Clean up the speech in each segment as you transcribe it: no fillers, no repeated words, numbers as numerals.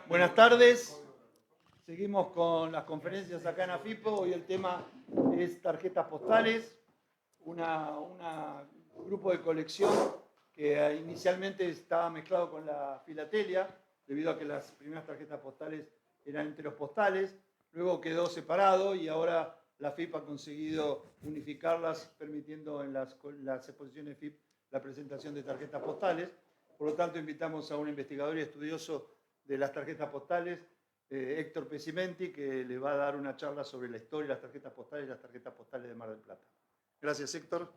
Buenas tardes. Seguimos con las conferencias acá en AFIPO. Hoy el tema es tarjetas postales, un grupo de colección que inicialmente estaba mezclado con la filatelia, debido a que las primeras tarjetas postales eran enteros postales, luego quedó separado y ahora la FIP ha conseguido unificarlas, permitiendo en las exposiciones FIP la presentación de tarjetas postales. Por lo tanto, invitamos a un investigador y estudioso de las tarjetas postales, Héctor Pesimenti, que le va a dar una charla sobre la historia de las tarjetas postales y las tarjetas postales de Mar del Plata. Gracias, Héctor.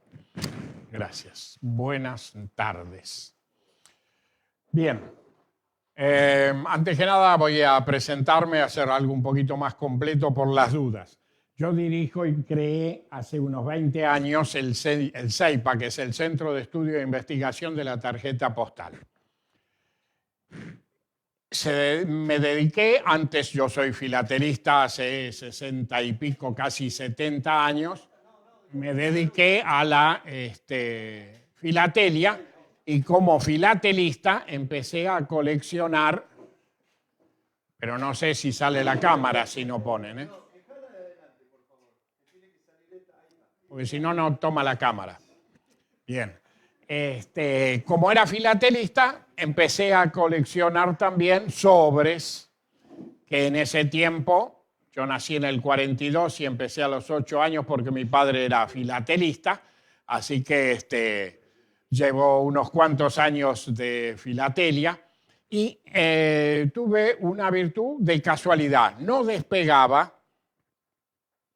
Gracias. Buenas tardes. Bien. Antes que nada voy a presentarme, a hacer algo un poquito más completo por las dudas. Yo dirijo y creé hace unos 20 años el CEIPA, que es el Centro de Estudio e Investigación de la Tarjeta Postal. Me dediqué, antes yo soy filatelista hace 60 y pico, casi 70 años, me dediqué a la filatelia y como filatelista empecé a coleccionar, pero no sé si sale la cámara si no ponen, ¿eh? Porque si no, no toma la cámara. Bien. Como era filatelista, empecé a coleccionar también sobres, que en ese tiempo, yo nací en el 42 y empecé a los 8 años porque mi padre era filatelista, así que llevo unos cuantos años de filatelia y tuve una virtud de casualidad. No despegaba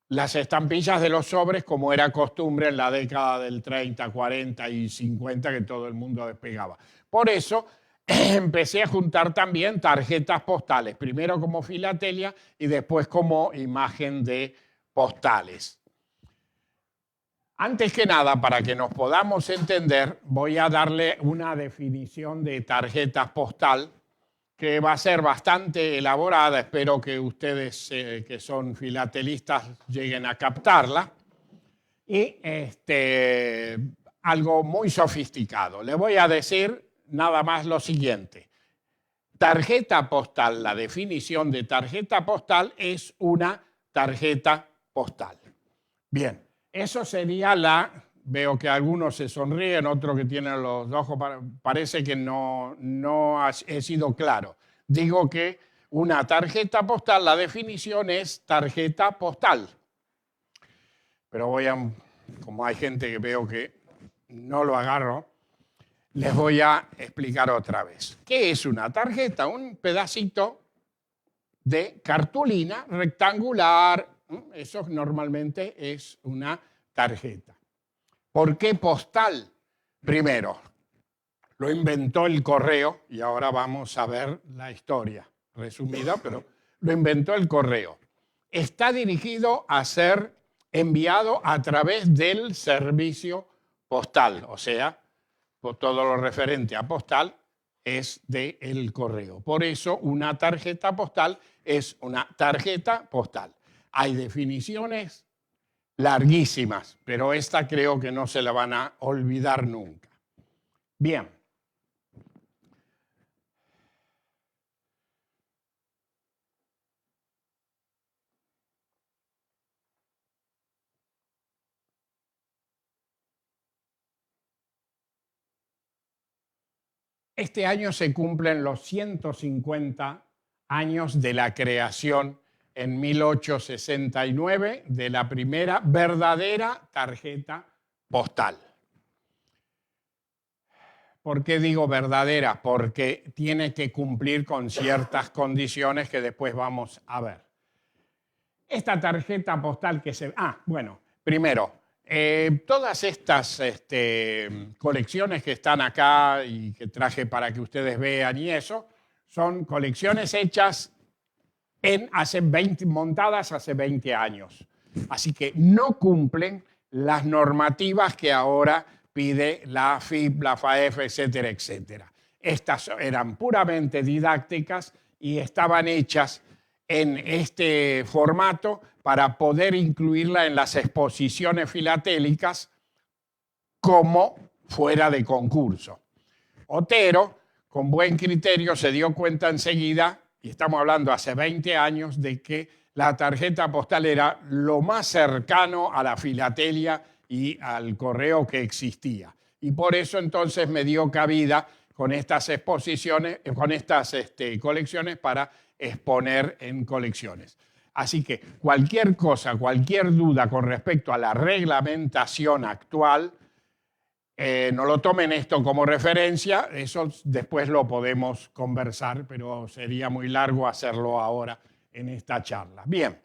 las estampillas de los sobres como era costumbre en la década del 30, 40 y 50, que todo el mundo despegaba. Por eso empecé a juntar también tarjetas postales, primero como filatelia y después como imagen de postales. Antes que nada, para que nos podamos entender, voy a darle una definición de tarjeta postal que va a ser bastante elaborada. Espero que ustedes, que son filatelistas, lleguen a captarla. Y algo muy sofisticado. Le voy a decir nada más lo siguiente. Tarjeta postal, la definición de tarjeta postal es una tarjeta postal. Bien, eso sería Veo que algunos se sonríen, otros que tienen los ojos, parece que no he sido claro. Digo que una tarjeta postal, la definición es tarjeta postal. Pero como hay gente que veo que no lo agarro, les voy a explicar otra vez. ¿Qué es una tarjeta? Un pedacito de cartulina rectangular. Eso normalmente es una tarjeta. ¿Por qué postal? Primero, lo inventó el correo, y ahora vamos a ver la historia resumida, pero lo inventó el correo. Está dirigido a ser enviado a través del servicio postal, o sea, por todo lo referente a postal es del correo. Por eso una tarjeta postal es una tarjeta postal. Hay definiciones larguísimas, pero esta creo que no se la van a olvidar nunca. Bien. Este año se cumplen los 150 años de la creación en 1869 de la primera verdadera tarjeta postal. ¿Por qué digo verdadera? Porque tiene que cumplir con ciertas condiciones que después vamos a ver. Esta tarjeta postal que se... primero, todas estas colecciones que están acá y que traje para que ustedes vean y eso, son colecciones hechas montadas hace 20 años. Así que no cumplen las normativas que ahora pide la FIP, la FAEF, etcétera, etcétera. Estas eran puramente didácticas y estaban hechas en este formato para poder incluirla en las exposiciones filatélicas como fuera de concurso. Otero, con buen criterio, se dio cuenta enseguida y estamos hablando hace 20 años, de que la tarjeta postal era lo más cercano a la filatelia y al correo que existía. Y por eso entonces me dio cabida con estas exposiciones, con estas colecciones para exponer en colecciones. Así que cualquier cosa, cualquier duda con respecto a la reglamentación actual, no lo tomen esto como referencia, eso después lo podemos conversar, pero sería muy largo hacerlo ahora en esta charla. Bien,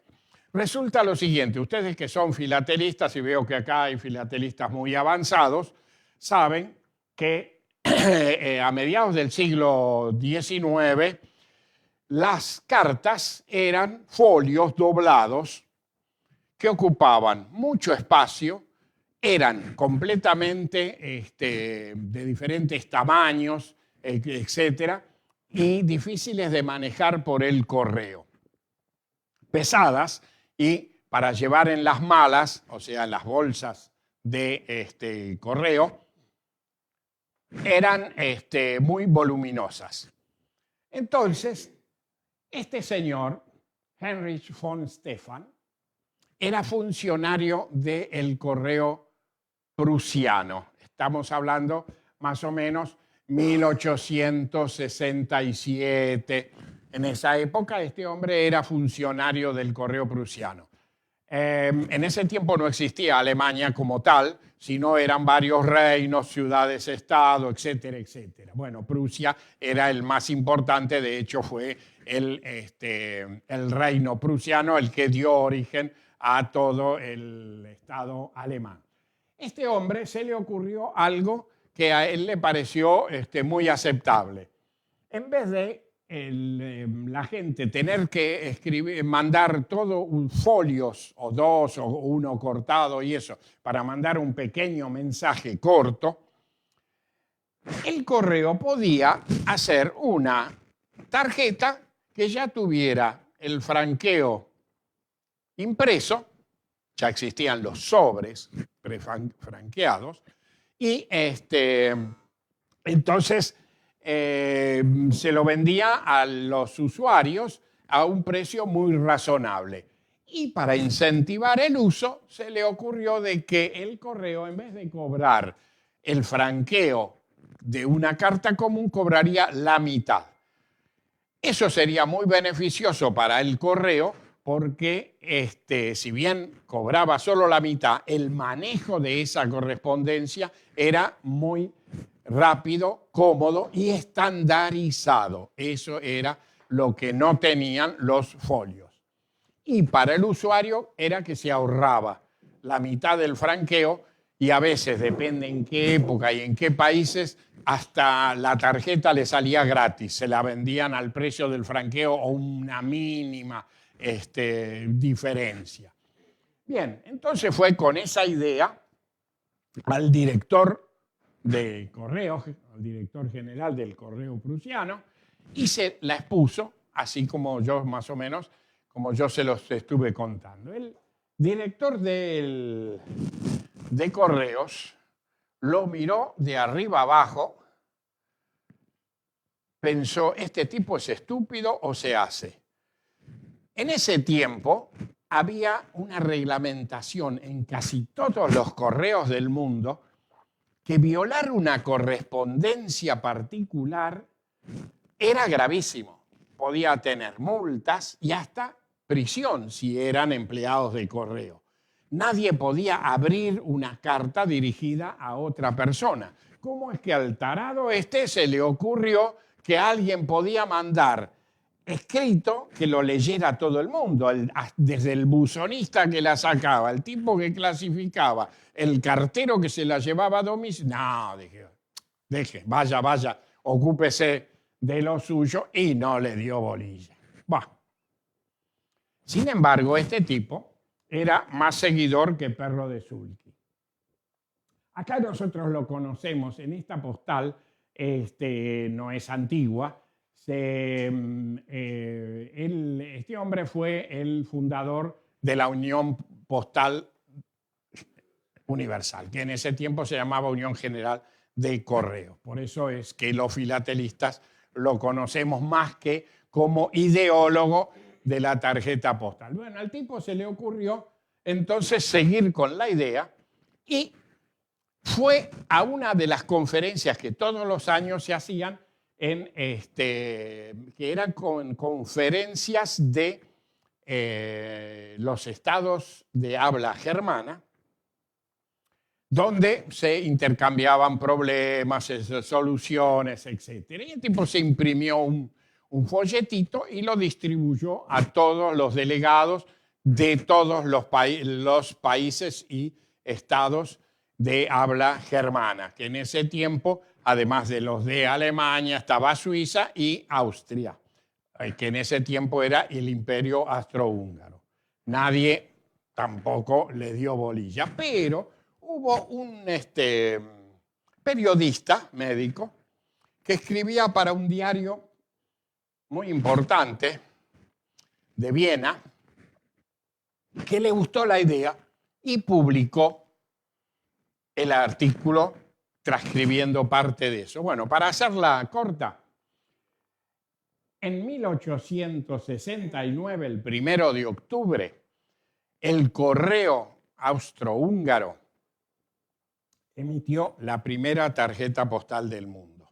resulta lo siguiente, ustedes que son filatelistas, y veo que acá hay filatelistas muy avanzados, saben que a mediados del siglo XIX las cartas eran folios doblados que ocupaban mucho espacio, eran completamente de diferentes tamaños, etcétera, y difíciles de manejar por el correo. Pesadas y para llevar en las malas, o sea, en las bolsas de correo, eran muy voluminosas. Entonces, este señor, Heinrich von Stefan, era funcionario del correo prusiano. Estamos hablando más o menos 1867. En esa época este hombre era funcionario del correo prusiano. En ese tiempo no existía Alemania como tal, sino eran varios reinos, ciudades-estado, etcétera, etcétera. Bueno, Prusia era el más importante, de hecho fue el reino prusiano el que dio origen a todo el Estado alemán. Este hombre se le ocurrió algo que a él le pareció muy aceptable. En vez de la gente tener que escribir, mandar todo folios o dos o uno cortado y eso para mandar un pequeño mensaje corto, el correo podía hacer una tarjeta que ya tuviera el franqueo impreso, ya existían los sobres prefranqueados, y entonces se lo vendía a los usuarios a un precio muy razonable. Y para incentivar el uso, se le ocurrió de que el correo, en vez de cobrar el franqueo de una carta común, cobraría la mitad. Eso sería muy beneficioso para el correo porque si bien cobraba solo la mitad, el manejo de esa correspondencia era muy rápido, cómodo y estandarizado. Eso era lo que no tenían los folios. Y para el usuario era que se ahorraba la mitad del franqueo y a veces, depende en qué época y en qué países, hasta la tarjeta le salía gratis. Se la vendían al precio del franqueo o una mínima diferencia. Bien, entonces fue con esa idea al director de correo, al director general del correo prusiano, y se la expuso, así como yo más o menos, como yo se los estuve contando. El director de correos lo miró de arriba abajo, pensó, ¿este tipo es estúpido o se hace? En ese tiempo había una reglamentación en casi todos los correos del mundo que violar una correspondencia particular era gravísimo. Podía tener multas y hasta prisión si eran empleados de correo. Nadie podía abrir una carta dirigida a otra persona. ¿Cómo es que al tarado se le ocurrió que alguien podía mandar escrito que lo leyera todo el mundo, desde el buzonista que la sacaba, el tipo que clasificaba, el cartero que se la llevaba a domicilio? No, deje, vaya, ocúpese de lo suyo, y no le dio bolilla. Bah. Sin embargo, este tipo era más seguidor que perro de sulky. Acá nosotros lo conocemos, en esta postal, no es antigua. Este hombre fue el fundador de la Unión Postal Universal, que en ese tiempo se llamaba Unión General de Correos. Por eso es que los filatelistas lo conocemos más que como ideólogo de la tarjeta postal. Bueno, al tipo se le ocurrió entonces seguir con la idea y fue a una de las conferencias que todos los años se hacían que eran conferencias de los estados de habla germana, donde se intercambiaban problemas, soluciones, etc. Y el tipo se imprimió un folletito y lo distribuyó a todos los delegados de todos los países y estados de habla germana, que en ese tiempo, además de los de Alemania, estaba Suiza y Austria, que en ese tiempo era el imperio austrohúngaro. Nadie tampoco le dio bolilla, pero hubo un periodista médico que escribía para un diario muy importante de Viena, que le gustó la idea y publicó el artículo transcribiendo parte de eso. Bueno, para hacerla corta, en 1869, el 1 de octubre, el correo austrohúngaro emitió la primera tarjeta postal del mundo.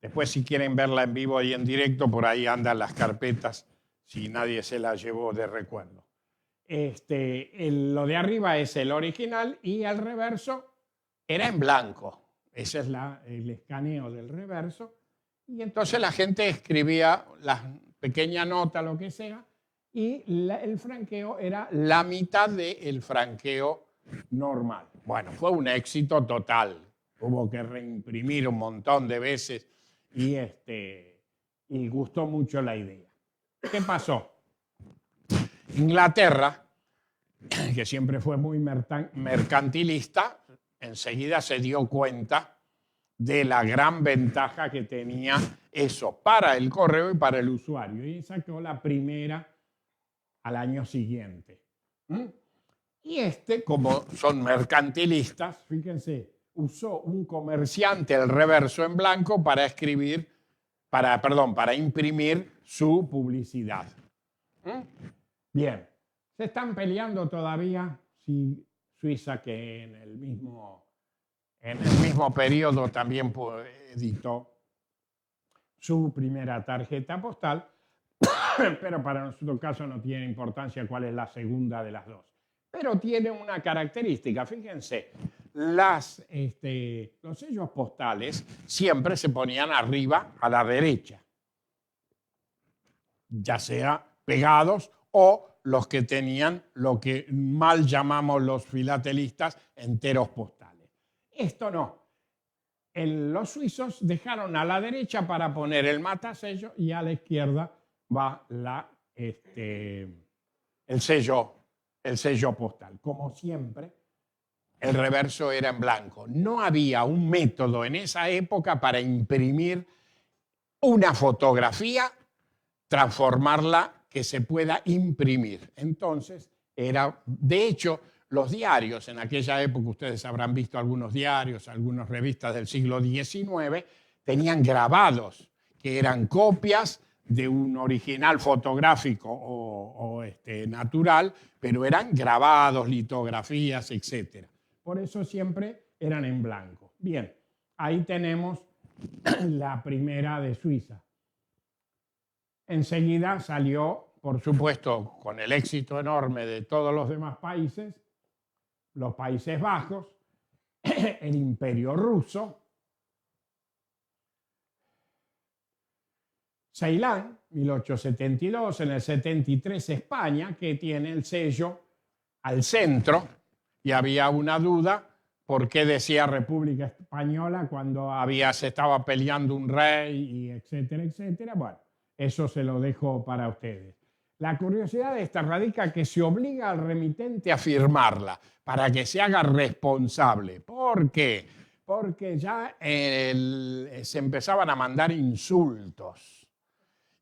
Después, si quieren verla en vivo y en directo, por ahí andan las carpetas, si nadie se las llevó de recuerdo. Lo de arriba es el original y el reverso era en blanco. Ese es el escaneo del reverso. Y entonces la gente escribía la pequeña nota, lo que sea, y el franqueo era la mitad del franqueo normal. Bueno, fue un éxito total. Hubo que reimprimir un montón de veces y gustó mucho la idea. ¿Qué pasó? Inglaterra, que siempre fue muy mercantilista, enseguida se dio cuenta de la gran ventaja que tenía eso para el correo y para el usuario. Y sacó la primera al año siguiente. Y como son mercantilistas, fíjense, usó un comerciante el reverso en blanco para imprimir su publicidad. Bien, se están peleando todavía si Suiza, que en el mismo periodo también editó su primera tarjeta postal, pero para nuestro caso no tiene importancia cuál es la segunda de las dos. Pero tiene una característica, fíjense, los sellos postales siempre se ponían arriba a la derecha, ya sea pegados o los que tenían lo que mal llamamos los filatelistas enteros postales. Esto no. Los suizos dejaron a la derecha para poner el matasello y a la izquierda va el sello postal. Como siempre, el reverso era en blanco. No había un método en esa época para imprimir una fotografía, transformarla que se pueda imprimir. Entonces, de hecho, los diarios, en aquella época ustedes habrán visto algunos diarios, algunas revistas del siglo XIX, tenían grabados, que eran copias de un original fotográfico o natural, pero eran grabados, litografías, etc. Por eso siempre eran en blanco. Bien, ahí tenemos la primera de Suiza. Enseguida salió, por supuesto, con el éxito enorme de todos los demás países, los Países Bajos, el Imperio Ruso, Ceilán, 1872, en el 73 España, que tiene el sello al centro, y había una duda por qué decía República Española cuando se estaba peleando un rey, y etcétera, etcétera. Bueno, eso se lo dejo para ustedes. La curiosidad de esta radica que se obliga al remitente a firmarla para que se haga responsable. ¿Por qué? Porque ya se empezaban a mandar insultos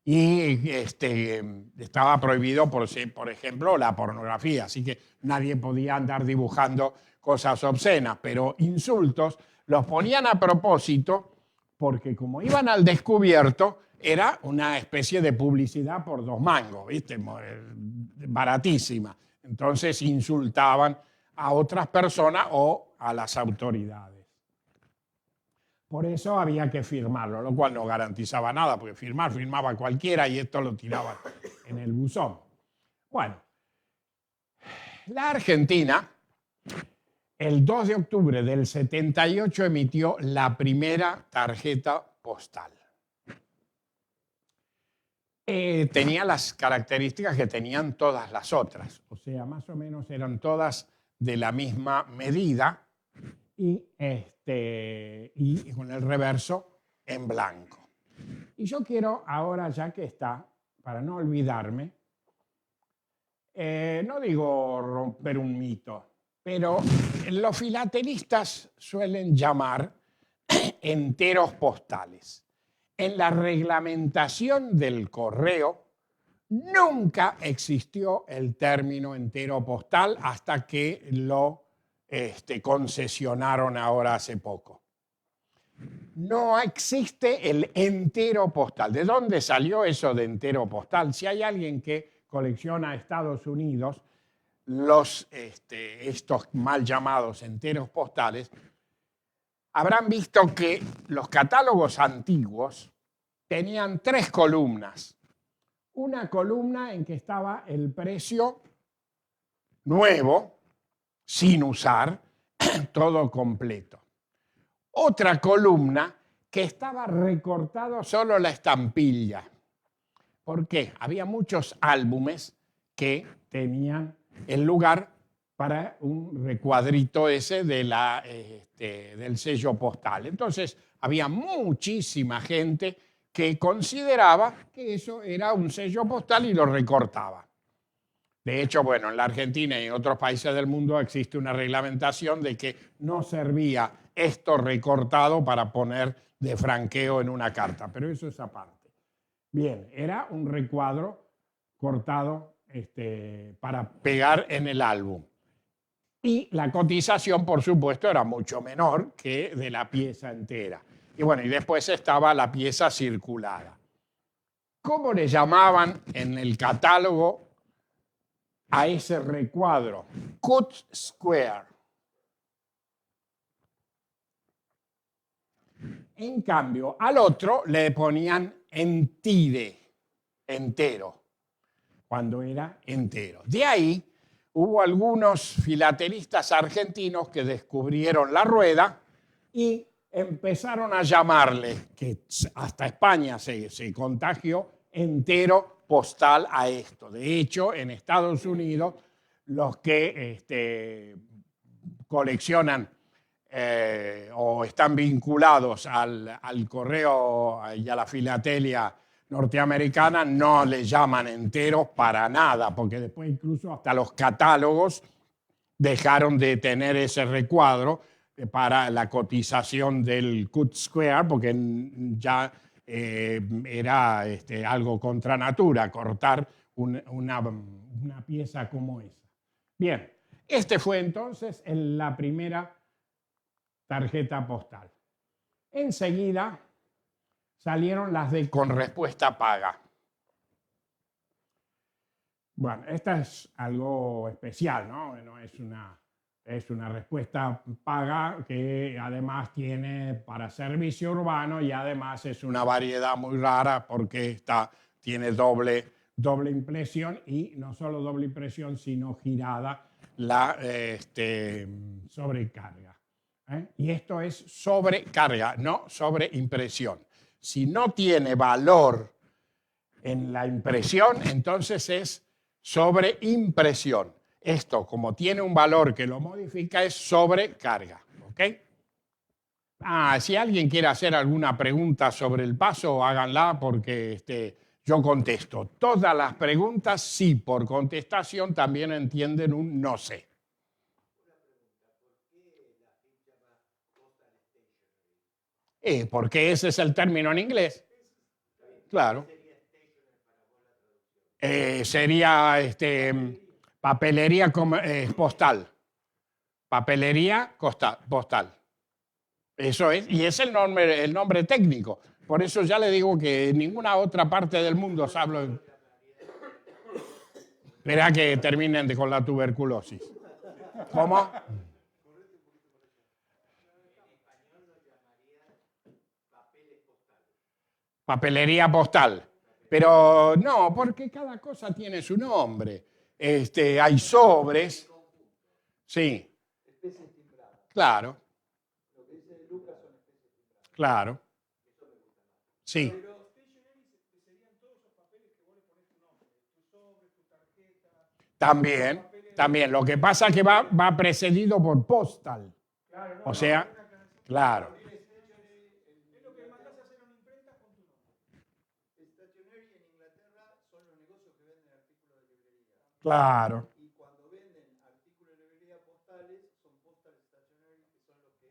y estaba prohibido, por ejemplo, la pornografía, así que nadie podía andar dibujando cosas obscenas, pero insultos los ponían a propósito porque como iban al descubierto, era una especie de publicidad por 2 mangos, ¿viste? Baratísima. Entonces insultaban a otras personas o a las autoridades. Por eso había que firmarlo, lo cual no garantizaba nada, porque firmaba cualquiera y esto lo tiraban en el buzón. Bueno, la Argentina, el 2 de octubre del 78, emitió la primera tarjeta postal. Tenía las características que tenían todas las otras, o sea, más o menos eran todas de la misma medida y con el reverso en blanco. Y yo quiero ahora, ya que está, para no olvidarme, no digo romper un mito, pero los filatelistas suelen llamar enteros postales. En la reglamentación del correo nunca existió el término entero postal hasta que lo concesionaron ahora hace poco. No existe el entero postal. ¿De dónde salió eso de entero postal? Si hay alguien que colecciona Estados Unidos, estos mal llamados enteros postales, habrán visto que los catálogos antiguos tenían 3 columnas. Una columna en que estaba el precio nuevo, sin usar, todo completo. Otra columna que estaba recortado solo la estampilla. ¿Por qué? Había muchos álbumes que tenían el lugar para un recuadrito ese del sello postal. Entonces, había muchísima gente que consideraba que eso era un sello postal y lo recortaba. De hecho, bueno, en la Argentina y en otros países del mundo existe una reglamentación de que no servía esto recortado para poner de franqueo en una carta, pero eso es aparte. Bien, era un recuadro cortado para pegar en el álbum. Y la cotización, por supuesto, era mucho menor que de la pieza entera. Y bueno, y después estaba la pieza circulada. ¿Cómo le llamaban en el catálogo a ese recuadro? Cut square. En cambio, al otro le ponían entire, entero, cuando era entero. De ahí hubo algunos filatelistas argentinos que descubrieron la rueda y empezaron a llamarle, que hasta España se contagió, entero postal a esto. De hecho, en Estados Unidos, los que coleccionan o están vinculados al correo y a la filatelia norteamericana no le llaman enteros para nada, porque después incluso hasta los catálogos dejaron de tener ese recuadro para la cotización del cut square, porque ya era algo contra natura cortar una pieza como esa. Bien, fue entonces la primera tarjeta postal. Enseguida salieron las de con respuesta paga. Bueno, esta es algo especial, ¿no? Es una respuesta paga que además tiene para servicio urbano y además es una variedad muy rara porque tiene doble impresión y no solo doble impresión, sino girada la sobrecarga. Y esto es sobrecarga, no sobreimpresión. Si no tiene valor en la impresión, entonces es sobreimpresión. Esto, como tiene un valor que lo modifica, es sobrecarga. ¿Ok? Si alguien quiere hacer alguna pregunta sobre el paso, háganla porque yo contesto. Todas las preguntas, sí, por contestación, también entienden un no sé. Porque ese es el término en inglés. Claro. Sería papelería postal. Papelería postal. Eso es, y es el nombre técnico. Por eso ya le digo que en ninguna otra parte del mundo se habla. Espera que terminen con la tuberculosis. ¿Cómo? Papelería postal. Pero no, porque cada cosa tiene su nombre. Hay sobres. Sí. Especies timbradas. Claro. Lo que dice Lucas son especies timbradas. Claro. Sí. Pero serían todos esos papeles que vos le pones tu nombre, tu sobre, tu tarjeta. También. Lo que pasa es que va precedido por postal. Claro, no, O sea, claro. es lo que mandás a hacer una imprenta con tu nombre. Stationery en Inglaterra son los negocios que venden artículos de librería. Claro. Y cuando venden artículos de librería postales, son postal stationery, que son los que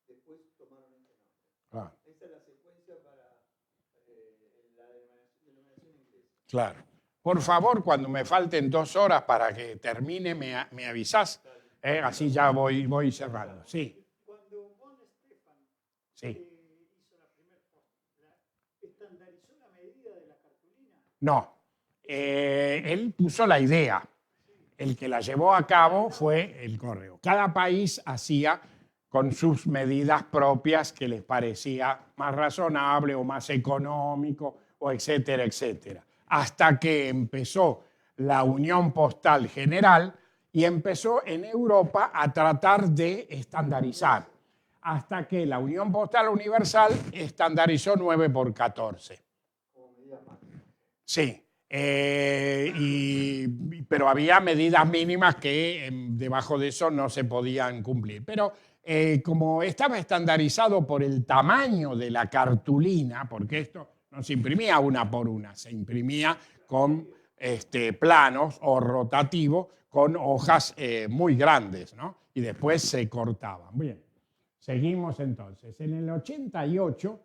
después tomaron este nombre. Claro. Esa es la secuencia para la denominación inglesa. Claro. Por favor, cuando me falten 2 horas para que termine, me avisás. Así ya voy cerrando. Sí. Cuando Von Stefan Sí. hizo la primera posta, ¿estandarizó la medida de la cartulina? No. Él puso la idea. El que la llevó a cabo fue el correo. Cada país hacía con sus medidas propias que les parecía más razonable o más económico, o etcétera, etcétera. Hasta que empezó la Unión Postal General y empezó en Europa a tratar de estandarizar, hasta que la Unión Postal Universal estandarizó 9x14. Sí. Pero había medidas mínimas que debajo de eso no se podían cumplir. Pero como estaba estandarizado por el tamaño de la cartulina, porque esto no se imprimía una por una, se imprimía con planos o rotativo con hojas muy grandes, ¿no? Y después se cortaban. Bien, seguimos entonces. En el 88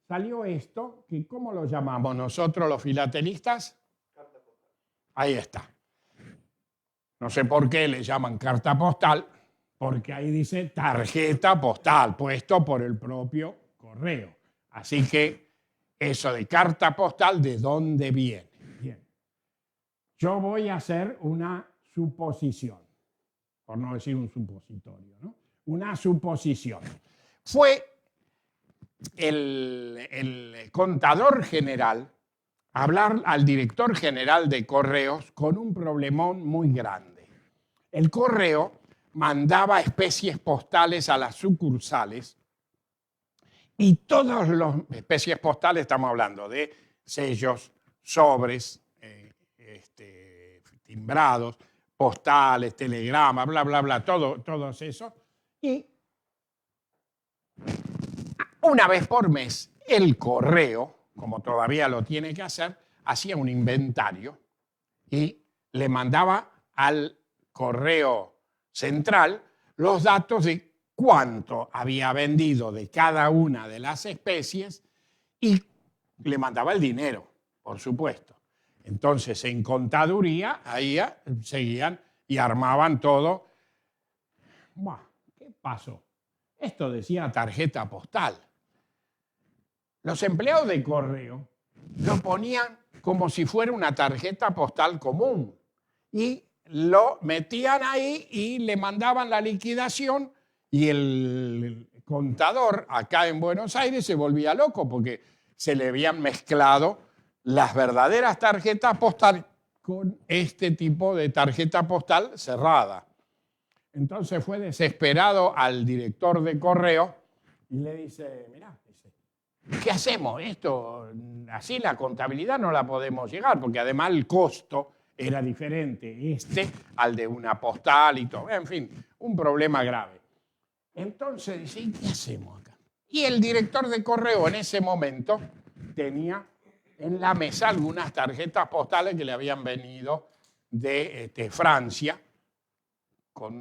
salió esto, que ¿cómo lo llamamos nosotros los filatelistas? Carta postal. Ahí está. No sé por qué le llaman carta postal, porque ahí dice tarjeta postal, puesto por el propio correo. Así que eso de carta postal, ¿de dónde viene? Bien. Yo voy a hacer una suposición, por no decir un supositorio, ¿no? Una suposición. Fue el contador general hablar al director general de correos con un problemón muy grande. El correo mandaba especies postales a las sucursales y todas las especies postales, estamos hablando de sellos, sobres, timbrados, postales, telegramas, bla, bla, bla, todos esos. Y una vez por mes, el correo, como todavía lo tiene que hacer, hacía un inventario y le mandaba al correo central los datos de cuánto había vendido de cada una de las especies y le mandaba el dinero, por supuesto. Entonces, en contaduría, ahí seguían y armaban todo. Buah, ¿qué pasó? Esto decía tarjeta postal. Los empleados de correo lo ponían como si fuera una tarjeta postal común y lo metían ahí y le mandaban la liquidación y el contador acá en Buenos Aires se volvía loco porque se le habían mezclado las verdaderas tarjetas postales con este tipo de tarjeta postal cerrada. Entonces fue desesperado al director de correo y le dice, mirá, ¿qué hacemos? Esto, así la contabilidad no la podemos llegar, porque además el costo era diferente al de una postal y todo. En fin, un problema grave. Entonces dice, ¿qué hacemos acá? Y el director de correo en ese momento tenía en la mesa algunas tarjetas postales que le habían venido de Francia, por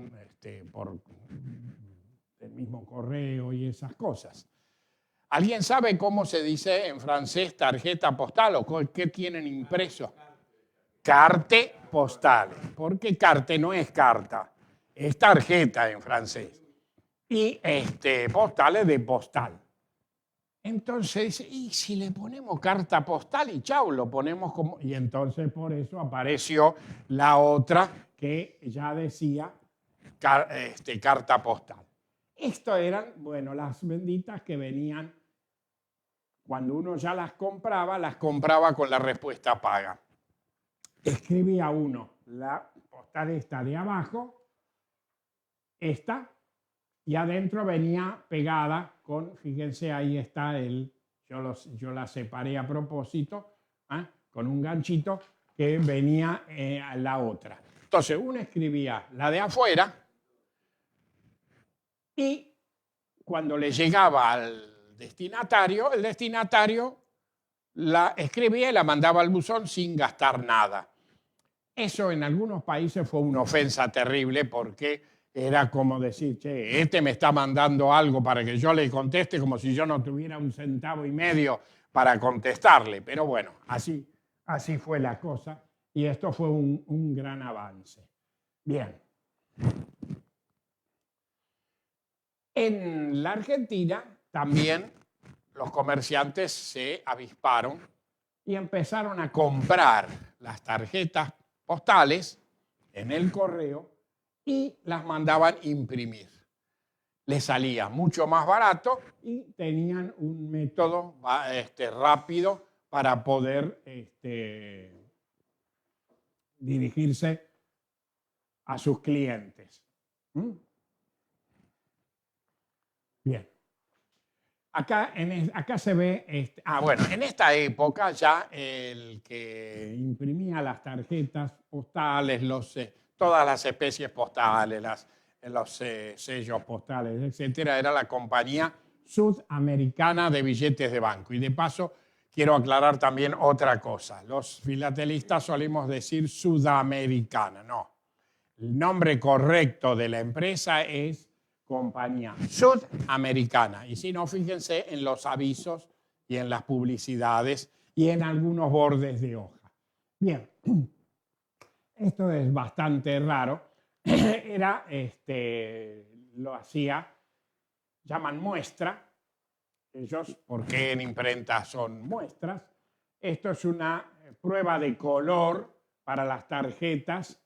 el mismo correo y esas cosas. ¿Alguien sabe cómo se dice en francés tarjeta postal o qué tienen impreso? Carte postale. Porque carte no es carta, es tarjeta en francés. Y postale de postal. Entonces, ¿y si le ponemos carta postal y chau, lo ponemos como... Y entonces por eso apareció la otra que ya decía carta postal. Esto eran, bueno, las benditas que venían, cuando uno ya las compraba con la respuesta paga. Escribía uno la postal esta de abajo, esta, y adentro venía pegada con, fíjense, ahí está yo la separé a propósito, con un ganchito que venía a la otra. Entonces, uno escribía la de afuera y cuando le llegaba al destinatario, el destinatario la escribía y la mandaba al buzón sin gastar nada. Eso en algunos países fue una ofensa terrible porque era como decir, che, este me está mandando algo para que yo le conteste como si yo no tuviera 1,5 centavos para contestarle. Pero bueno, así fue la cosa y esto fue un gran avance. Bien. En la Argentina también los comerciantes se avisparon y empezaron a comprar las tarjetas postales en el correo y las mandaban imprimir. Les salía mucho más barato y tenían un método rápido para poder dirigirse a sus clientes. Bien. Acá se ve, bueno, en esta época ya el que imprimía las tarjetas postales, todas las especies postales, los sellos postales, etcétera, era la Compañía Sudamericana de Billetes de Banco. Y de paso, quiero aclarar también otra cosa. Los filatelistas solemos decir Sudamericana, no. El nombre correcto de la empresa es Compañía Sudamericana. Y si no, fíjense en los avisos y en las publicidades y en algunos bordes de hoja. Bien, esto es bastante raro. Lo hacía, llaman muestra. Ellos, porque en imprenta son muestras. Esto es una prueba de color para las tarjetas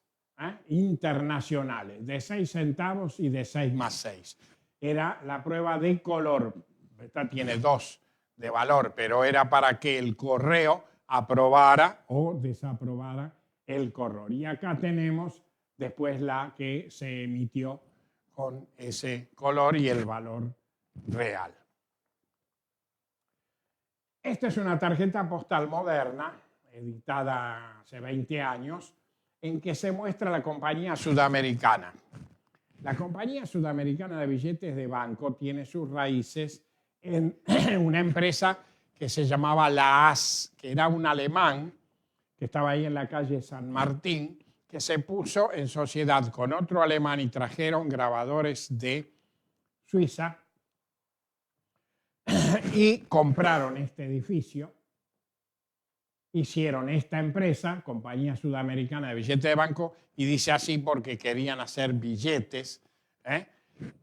internacionales, de 6 centavos y de 6 más 6. Era la prueba de color. Esta tiene 2 de valor, pero era para que el correo aprobara o desaprobara el color. Y acá tenemos después la que se emitió con ese color y el valor real. Esta es una tarjeta postal moderna, editada hace 20 años, en que se muestra la Compañía Sudamericana. La Compañía Sudamericana de Billetes de Banco tiene sus raíces en una empresa que se llamaba La AS, que era un alemán que estaba ahí en la calle San Martín, que se puso en sociedad con otro alemán y trajeron grabadores de Suiza y compraron este edificio. Hicieron esta empresa, Compañía Sudamericana de Billetes de Banco, y dice así porque querían hacer billetes,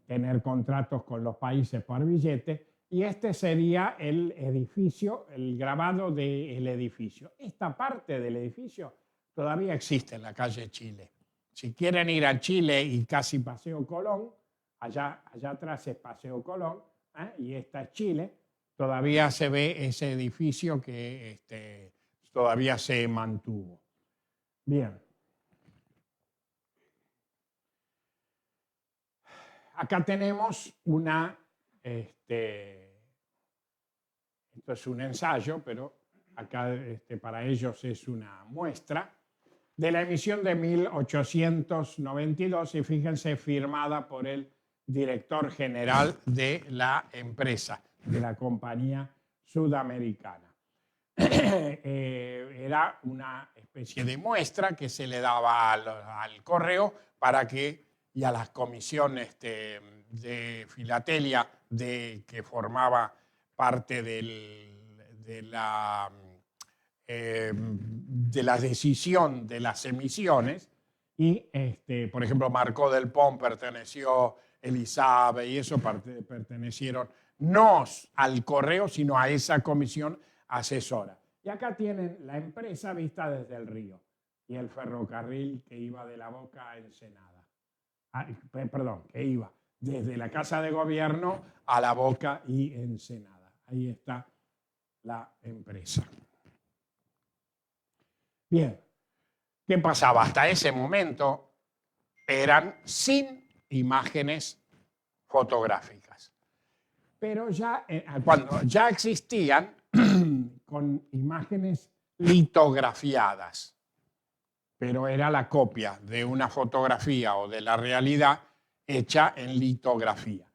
tener contratos con los países por billete, y este sería el edificio, el grabado del edificio. Esta parte del edificio todavía existe en la calle Chile. Si quieren ir a Chile y casi Paseo Colón, allá atrás es Paseo Colón, y esta es Chile, todavía se ve ese edificio que todavía se mantuvo. Bien. Acá tenemos esto es un ensayo, pero acá para ellos es una muestra de la emisión de 1892 y fíjense, firmada por el director general de la empresa, de la Compañía Sudamericana. Era una especie de muestra que se le daba al correo para que, y a las comisiones de filatelia que formaba parte de la decisión de las emisiones, y por ejemplo Marcó del Pont perteneció, Elizabeth y eso pertenecieron no al correo, sino a esa comisión asesora. Y acá tienen la empresa vista desde el río y el ferrocarril que iba de La Boca a Ensenada. Perdón, que iba desde la Casa de Gobierno a La Boca y Ensenada. Ahí está la empresa. Bien, ¿qué pasaba? Hasta ese momento eran sin imágenes fotográficas. Pero ya, cuando ya existían con imágenes litografiadas, pero era la copia de una fotografía o de la realidad hecha en litografía.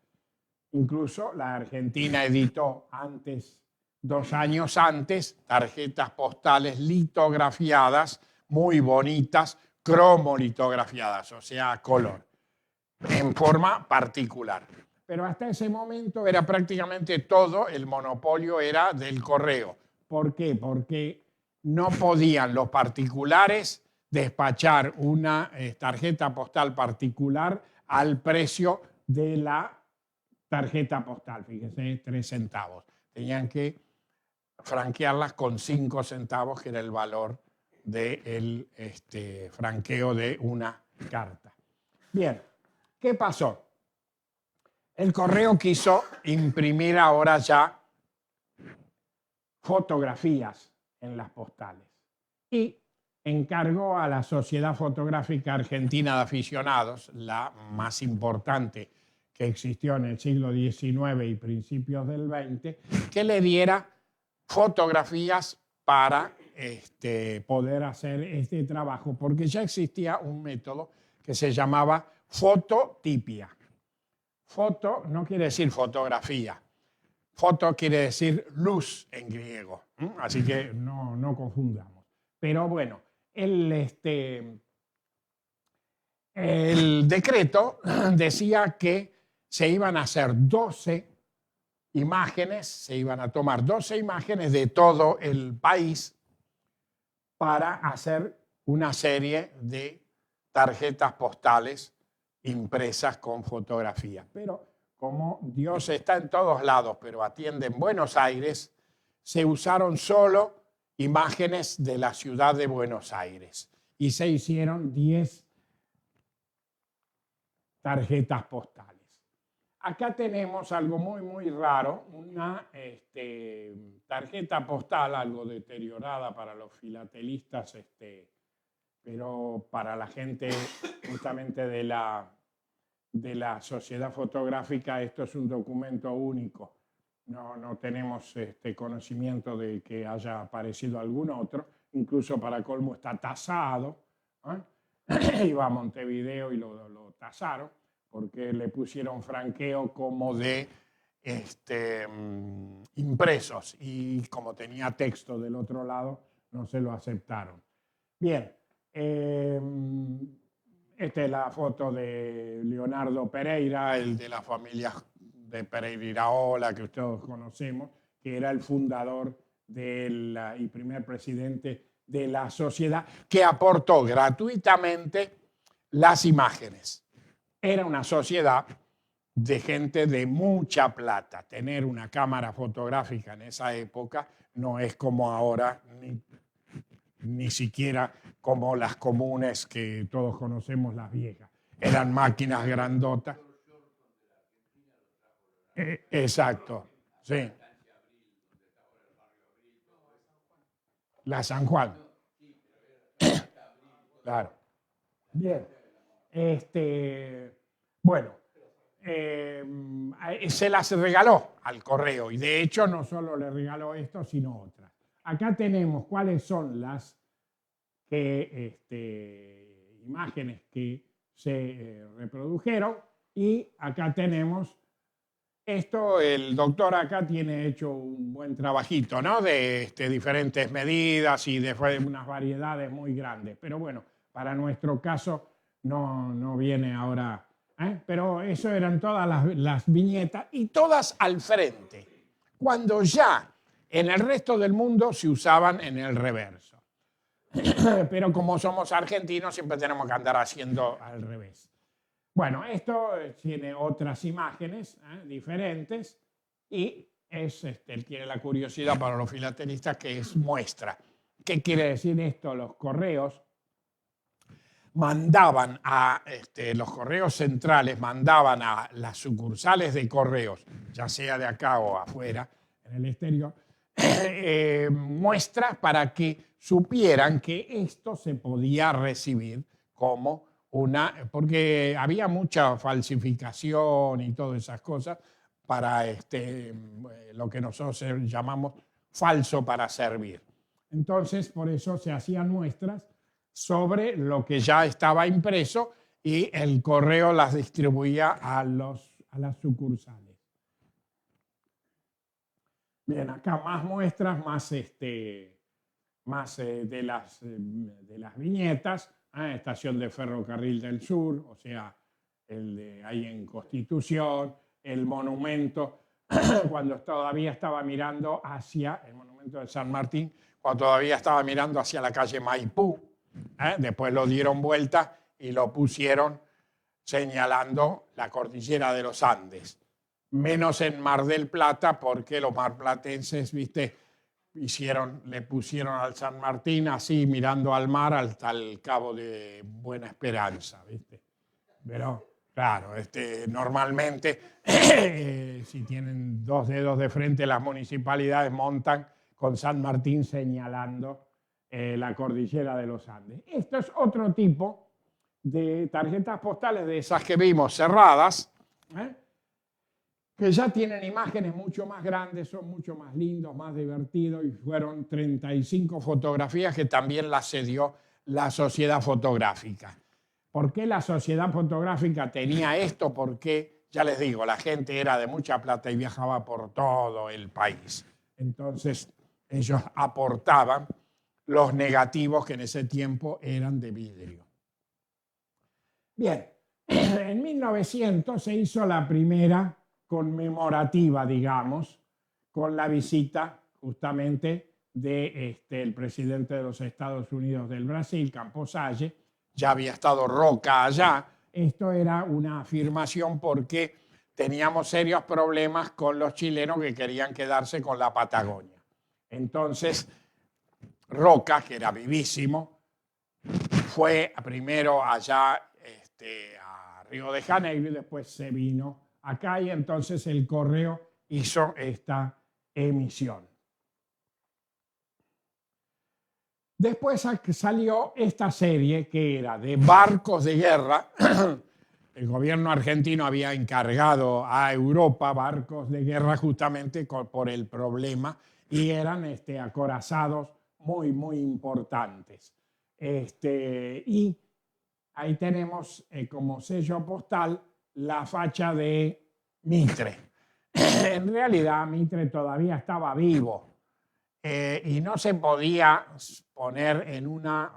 Incluso la Argentina editó antes, 2 años antes, tarjetas postales litografiadas, muy bonitas, cromolitografiadas, o sea, a color, en forma particular. Pero hasta ese momento era prácticamente todo, el monopolio era del correo. ¿Por qué? Porque no podían los particulares despachar una tarjeta postal particular al precio de la tarjeta postal, fíjese, 3 centavos. Tenían que franquearlas con 5 centavos, que era el valor del franqueo de una carta. Bien, ¿qué pasó? El correo quiso imprimir ahora ya fotografías en las postales y encargó a la Sociedad Fotográfica Argentina de Aficionados, la más importante que existió en el siglo XIX y principios del XX, que le diera fotografías para poder hacer este trabajo, porque ya existía un método que se llamaba fototipia. Foto no quiere decir fotografía, foto quiere decir luz en griego, así que no confundamos. Pero bueno, el decreto decía que se iban a hacer 12 imágenes, se iban a tomar 12 imágenes de todo el país para hacer una serie de tarjetas postales impresas con fotografías. Pero como Dios está en todos lados, pero atiende en Buenos Aires, se usaron solo imágenes de la ciudad de Buenos Aires y se hicieron 10 tarjetas postales. Acá tenemos algo muy raro, una tarjeta postal, algo deteriorada para los filatelistas, pero para la gente justamente de la Sociedad Fotográfica esto es un documento único. No tenemos conocimiento de que haya aparecido algún otro, incluso para colmo está tasado. Iba a Montevideo y lo tasaron porque le pusieron franqueo como de impresos y como tenía texto del otro lado no se lo aceptaron. Bien, esta es la foto de Leonardo Pereira, el de la familia de Pereira Iraola, que todos conocemos, que era el fundador y primer presidente de la sociedad, que aportó gratuitamente las imágenes. Era una sociedad de gente de mucha plata. Tener una cámara fotográfica en esa época no es como ahora, ni siquiera como las comunes que todos conocemos, las viejas. Eran máquinas grandotas. Exacto, sí. La San Juan. Claro. Bien. Bueno, se las regaló al correo y de hecho no solo le regaló esto, sino otras. Acá tenemos cuáles son las imágenes que se reprodujeron y acá tenemos esto. El doctor acá tiene hecho un buen trabajito, ¿no? De diferentes medidas y de unas variedades muy grandes, pero bueno, para nuestro caso no viene ahora, pero eso eran todas las viñetas y todas al frente, cuando ya en el resto del mundo se usaban en el reverso. Pero como somos argentinos siempre tenemos que andar haciendo al revés. Bueno, esto tiene otras imágenes diferentes y él tiene la curiosidad para los filatelistas que es muestra. ¿Qué quiere decir esto? Los correos mandaban los correos centrales mandaban a las sucursales de correos, ya sea de acá o afuera, en el exterior, muestras para que supieran que esto se podía recibir como porque había mucha falsificación y todas esas cosas para lo que nosotros llamamos falso para servir. Entonces, por eso se hacían muestras sobre lo que ya estaba impreso y el correo las distribuía a las sucursales. Bien, acá más muestras, más de las viñetas, Estación de Ferrocarril del Sur, o sea, el de ahí en Constitución, el monumento, cuando todavía estaba mirando hacia, el monumento de San Martín, cuando todavía estaba mirando hacia la calle Maipú. Después lo dieron vuelta y lo pusieron señalando la cordillera de los Andes. Menos en Mar del Plata, porque los marplatenses, viste, le pusieron al San Martín así mirando al mar hasta el Cabo de Buena Esperanza, viste. Pero claro, normalmente si tienen dos dedos de frente, las municipalidades montan con San Martín señalando la cordillera de los Andes. Esto es otro tipo de tarjetas postales de esas que vimos cerradas, que ya tienen imágenes mucho más grandes, son mucho más lindos, más divertidos, y fueron 35 fotografías que también las cedió la Sociedad Fotográfica. ¿Por qué la Sociedad Fotográfica tenía esto? Porque, ya les digo, la gente era de mucha plata y viajaba por todo el país. Entonces, ellos aportaban los negativos que en ese tiempo eran de vidrio. Bien, en 1900 se hizo la primera conmemorativa, digamos, con la visita justamente del presidente de los Estados Unidos del Brasil, Camposalle. Ya había estado Roca allá. Esto era una afirmación porque teníamos serios problemas con los chilenos que querían quedarse con la Patagonia. Entonces, Roca, que era vivísimo, fue primero allá a Río de Janeiro y después se vino acá y entonces el Correo hizo esta emisión. Después salió esta serie que era de barcos de guerra. El gobierno argentino había encargado a Europa barcos de guerra justamente por el problema y eran acorazados muy, muy importantes. Y ahí tenemos como sello postal la facha de Mitre. En realidad Mitre todavía estaba vivo y no se podía poner en una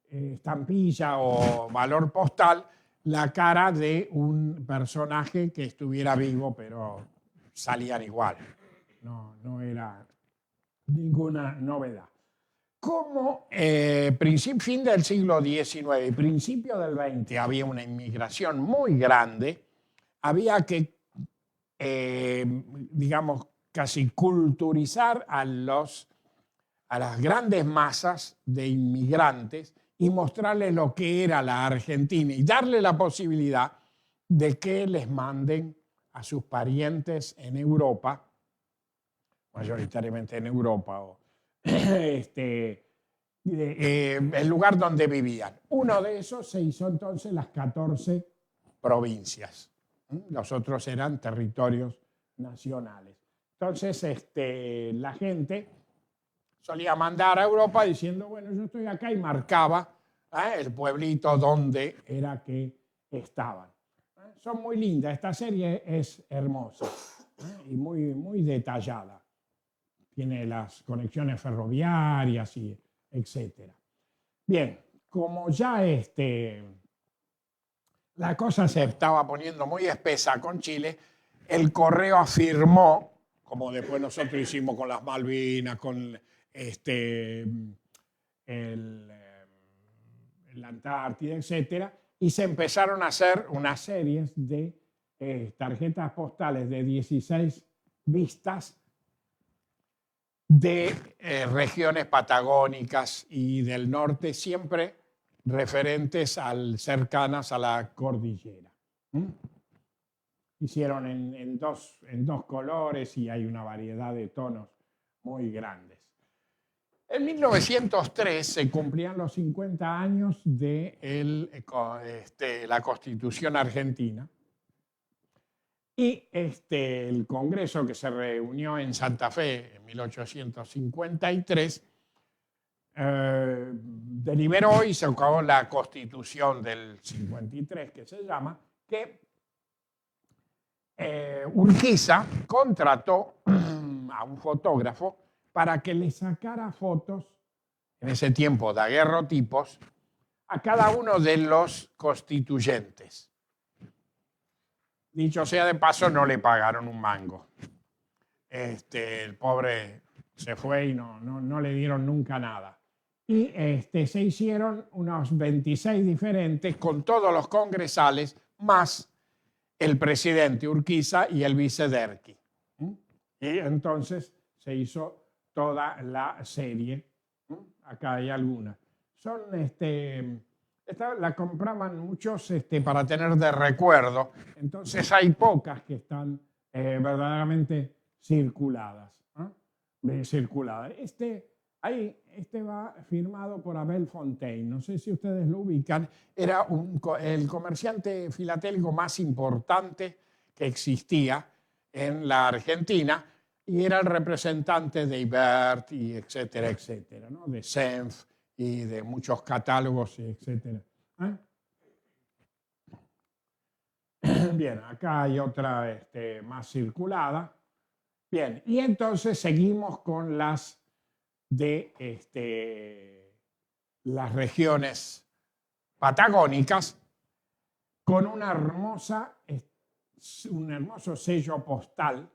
estampilla o valor postal la cara de un personaje que estuviera vivo, pero salían igual. No era ninguna novedad. Como fin del siglo XIX y principio del XX había una inmigración muy grande, había que, digamos, casi culturizar a las grandes masas de inmigrantes y mostrarles lo que era la Argentina y darle la posibilidad de que les manden a sus parientes en Europa, mayoritariamente en Europa, o el lugar donde vivían. Uno de esos se hizo entonces las 14 provincias. Los otros eran territorios nacionales. Entonces la gente solía mandar a Europa diciendo, bueno, yo estoy acá, y marcaba el pueblito donde era que estaban. Son muy lindas, esta serie es hermosa y muy, muy detallada. Tiene las conexiones ferroviarias y etcétera. Bien, como ya la cosa se estaba poniendo muy espesa con Chile, el Correo afirmó, como después nosotros hicimos con las Malvinas, con la Antártida, etcétera, y se empezaron a hacer unas series de tarjetas postales de 16 vistas de regiones patagónicas y del norte, siempre referentes cercanas a la cordillera. Hicieron en dos colores y hay una variedad de tonos muy grandes. En 1903 se cumplían los 50 años de la Constitución argentina y el Congreso, que se reunió en Santa Fe en 1853, deliberó y sacó la Constitución del 53, que se llama, que Urquiza contrató a un fotógrafo para que le sacara fotos, en ese tiempo daguerrotipos, a cada uno de los constituyentes. Dicho sea de paso, no le pagaron un mango. El pobre se fue y no le dieron nunca nada. Y se hicieron unos 26 diferentes con todos los congresales, más el presidente Urquiza y el vice Derqui. Y entonces se hizo toda la serie. Acá hay algunas. Esta la compraban muchos para tener de recuerdo. Entonces hay pocas que están verdaderamente circuladas. Este va firmado por Abel Fontaine. No sé si ustedes lo ubican. Era el comerciante filatélico más importante que existía en la Argentina y era el representante de Ibert y etcétera, etcétera, ¿no? De Senf y de muchos catálogos, etcétera. Bien, acá hay otra más circulada. Bien, y entonces seguimos con las de las regiones patagónicas con un hermoso sello postal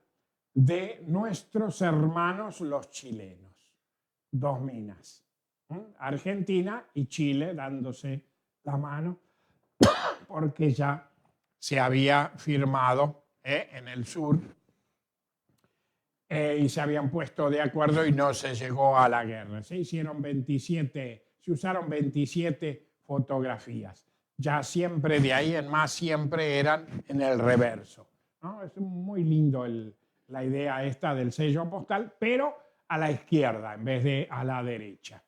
de nuestros hermanos los chilenos. Dos minas. Argentina y Chile dándose la mano porque ya se había firmado en el sur y se habían puesto de acuerdo y no se llegó a la guerra. Se usaron 27 fotografías. Ya siempre de ahí en más siempre eran en el reverso, ¿no? Es muy lindo la idea esta del sello postal, pero a la izquierda en vez de a la derecha.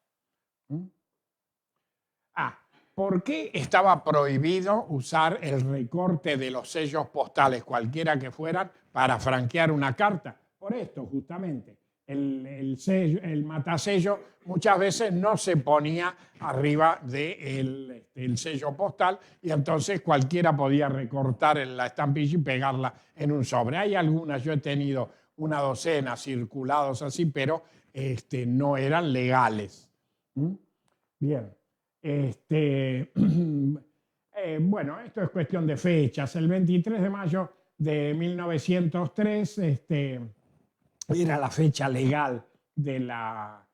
¿Por qué estaba prohibido usar el recorte de los sellos postales, cualquiera que fueran, para franquear una carta? Por esto, justamente. El matasello muchas veces no se ponía arriba del sello postal y entonces cualquiera podía recortar la estampilla y pegarla en un sobre. Hay algunas, yo he tenido una docena circulados así, pero no eran legales. Bien. Bueno, esto es cuestión de fechas. El 23 de mayo de 1903 era la fecha legal de la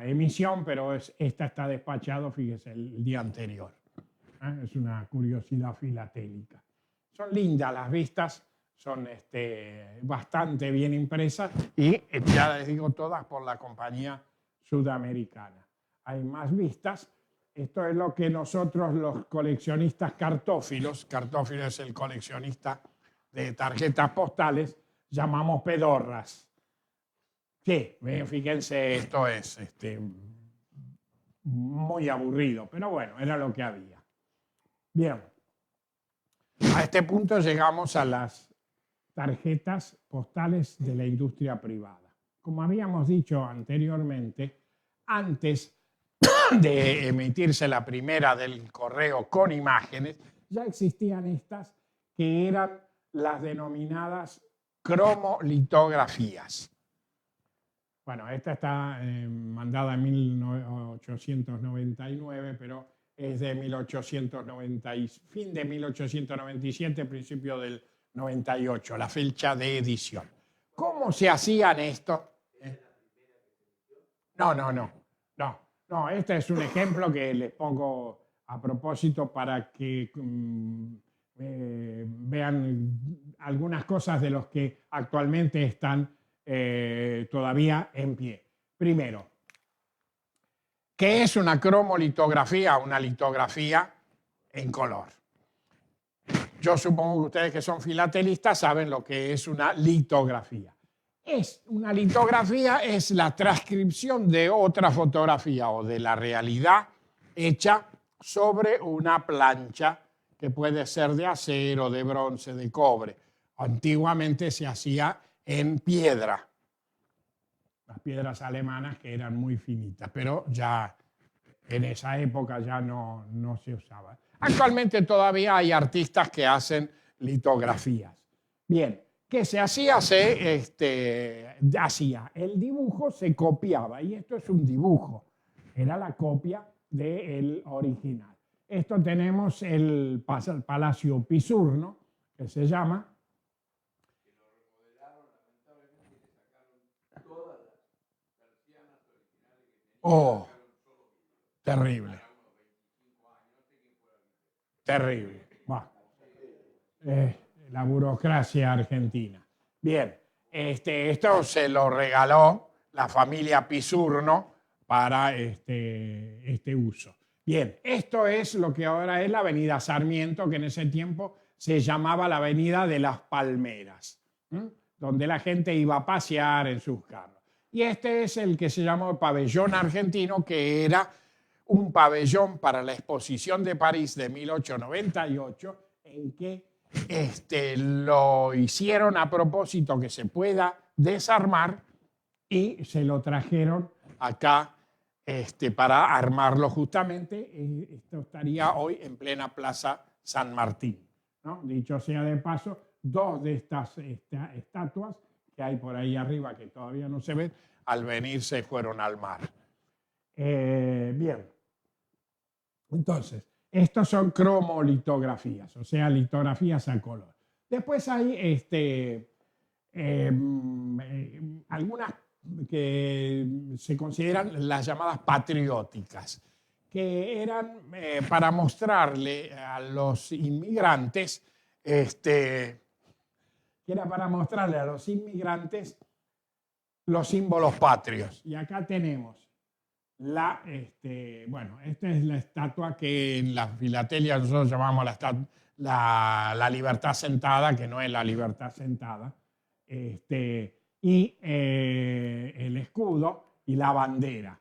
emisión, pero esta está despachado, fíjese, el día anterior. Es una curiosidad filatélica. Son lindas las vistas, son bastante bien impresas y ya les digo todas por la compañía sudamericana. Hay más vistas. Esto es lo que nosotros los coleccionistas cartófilos es el coleccionista de tarjetas postales, llamamos pedorras. Sí, fíjense, esto es muy aburrido, pero bueno, era lo que había. Bien, a este punto llegamos a las tarjetas postales de la industria privada. Como habíamos dicho anteriormente, antes de emitirse la primera del correo con imágenes, ya existían estas que eran las denominadas cromolitografías. Bueno, esta está mandada en 1899, pero es de fin de 1897, principio del 98, la fecha de edición. ¿Cómo se hacían esto? No, este es un ejemplo que les pongo a propósito para que vean algunas cosas de los que actualmente están todavía en pie. Primero, ¿qué es una cromolitografía? Una litografía en color. Yo supongo que ustedes que son filatelistas saben lo que es una litografía. Una litografía es la transcripción de otra fotografía o de la realidad hecha sobre una plancha que puede ser de acero, de bronce, de cobre. Antiguamente se hacía en piedra, las piedras alemanas que eran muy finitas, pero ya en esa época ya no se usaba. Actualmente todavía hay artistas que hacen litografías. Bien, ¿qué se hacía? Hacía el dibujo, se copiaba, y esto es un dibujo, era la copia del original. Esto tenemos el Palacio Pisurno, que se llama. Que lo remodelaron, lamentablemente, y le sacaron todas las persianas originales que tenía. Oh, terrible. Terrible. Bueno, la burocracia argentina. Bien, esto se lo regaló la familia Pisurno para este uso. Bien, esto es lo que ahora es la Avenida Sarmiento, que en ese tiempo se llamaba la Avenida de las Palmeras, donde la gente iba a pasear en sus carros. Y este es el que se llamó el Pabellón Argentino, que era un pabellón para la Exposición de París de 1898, en que lo hicieron a propósito que se pueda desarmar y se lo trajeron acá para armarlo justamente. Esto estaría hoy en plena Plaza San Martín, ¿no? Dicho sea de paso, dos de estas estatuas que hay por ahí arriba que todavía no se ven, al venir se fueron al mar. Bien. Entonces, estos son cromolitografías, o sea, litografías a color. Después hay algunas que se consideran las llamadas patrióticas, que eran para mostrarle a los inmigrantes, los símbolos patrios. Y acá tenemos esta es la estatua que en la filatelia nosotros llamamos la libertad sentada, que no es la libertad sentada, y el escudo y la bandera.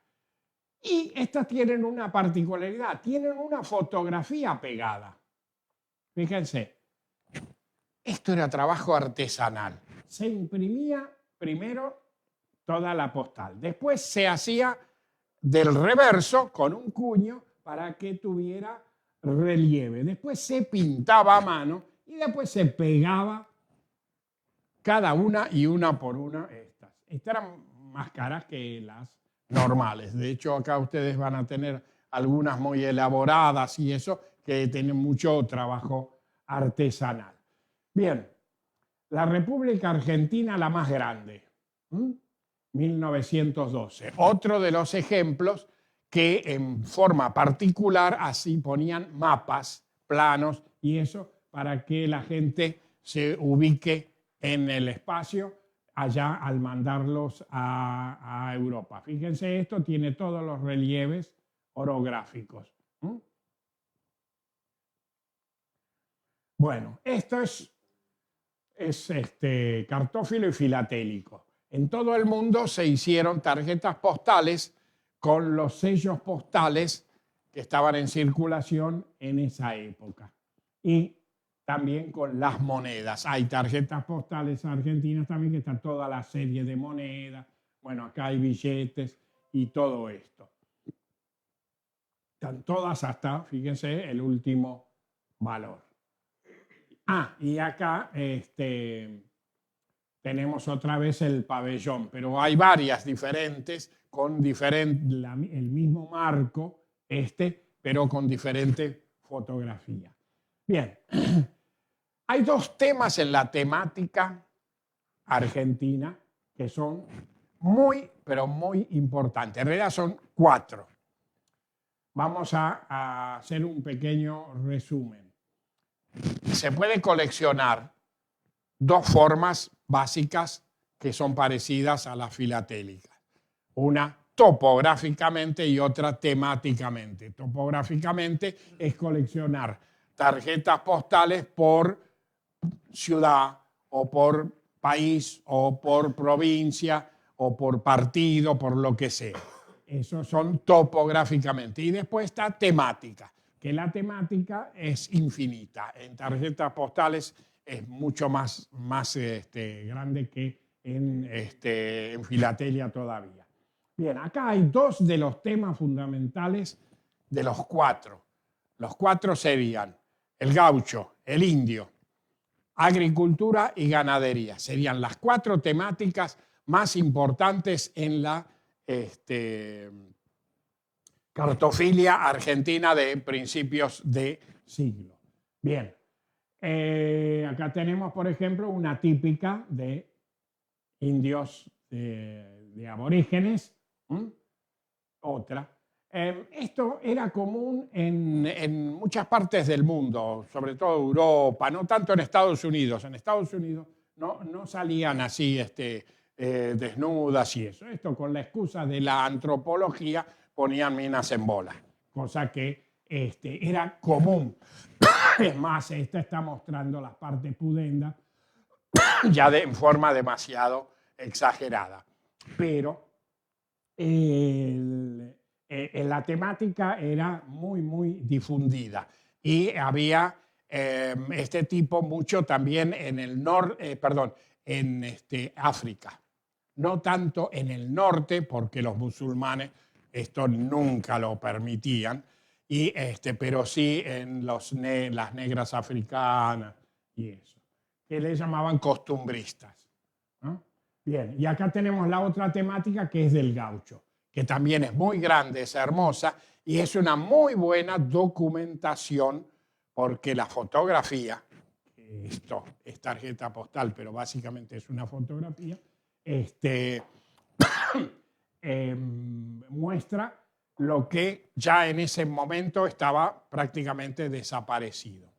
Y estas tienen una particularidad, tienen una fotografía pegada. Fíjense, esto era trabajo artesanal. Se imprimía primero toda la postal, después se hacía del reverso con un cuño para que tuviera relieve. Después se pintaba a mano y después se pegaba cada una y una por una estas. Estas eran más caras que las normales. De hecho, acá ustedes van a tener algunas muy elaboradas y eso, que tienen mucho trabajo artesanal. Bien, la República Argentina, la más grande. 1912. Otro de los ejemplos que en forma particular así ponían mapas, planos y eso para que la gente se ubique en el espacio allá al mandarlos a Europa. Fíjense, esto tiene todos los relieves orográficos. Bueno, esto es cartófilo y filatélico. En todo el mundo se hicieron tarjetas postales con los sellos postales que estaban en circulación en esa época. Y también con las monedas. Hay tarjetas postales argentinas también, que está toda la serie de monedas. Bueno, acá hay billetes y todo esto. Están todas hasta, fíjense, el último valor. Y acá tenemos otra vez el pabellón, pero hay varias diferentes con el mismo marco, pero con diferente fotografía. Bien, hay dos temas en la temática argentina que son muy, pero muy importantes. En realidad son 4. vamos a hacer un pequeño resumen. Se puede coleccionar dos formas básicas que son parecidas a las filatélicas. Una topográficamente y otra temáticamente. Topográficamente es coleccionar tarjetas postales por ciudad o por país o por provincia o por partido, por lo que sea. Esos son topográficamente. Y después está temática, que la temática es infinita. En tarjetas postales es mucho más grande que en filatelia todavía. Bien, acá hay dos de los temas fundamentales de los cuatro. Los cuatro serían el gaucho, el indio, agricultura y ganadería. Serían las cuatro temáticas más importantes en la cartofilia argentina de principios de siglo. Bien, acá tenemos, por ejemplo, una típica de indios de aborígenes. Otra. Esto era común en muchas partes del mundo, sobre todo Europa, no tanto en Estados Unidos. En Estados Unidos no salían así desnudas y eso. Esto con la excusa de la antropología ponían minas en bola, cosa que era común. Es más, esta está mostrando las partes pudendas ya en forma demasiado exagerada. Pero la temática era muy, muy difundida y había este tipo mucho también en el en África. No tanto en el norte, porque los musulmanes esto nunca lo permitían, pero sí en las negras africanas y eso, que le llamaban costumbristas, ¿no? Bien, y acá tenemos la otra temática que es del gaucho, que también es muy grande, es hermosa y es una muy buena documentación porque la fotografía, esto es tarjeta postal, pero básicamente es una fotografía, muestra lo que ya en ese momento estaba prácticamente desaparecido.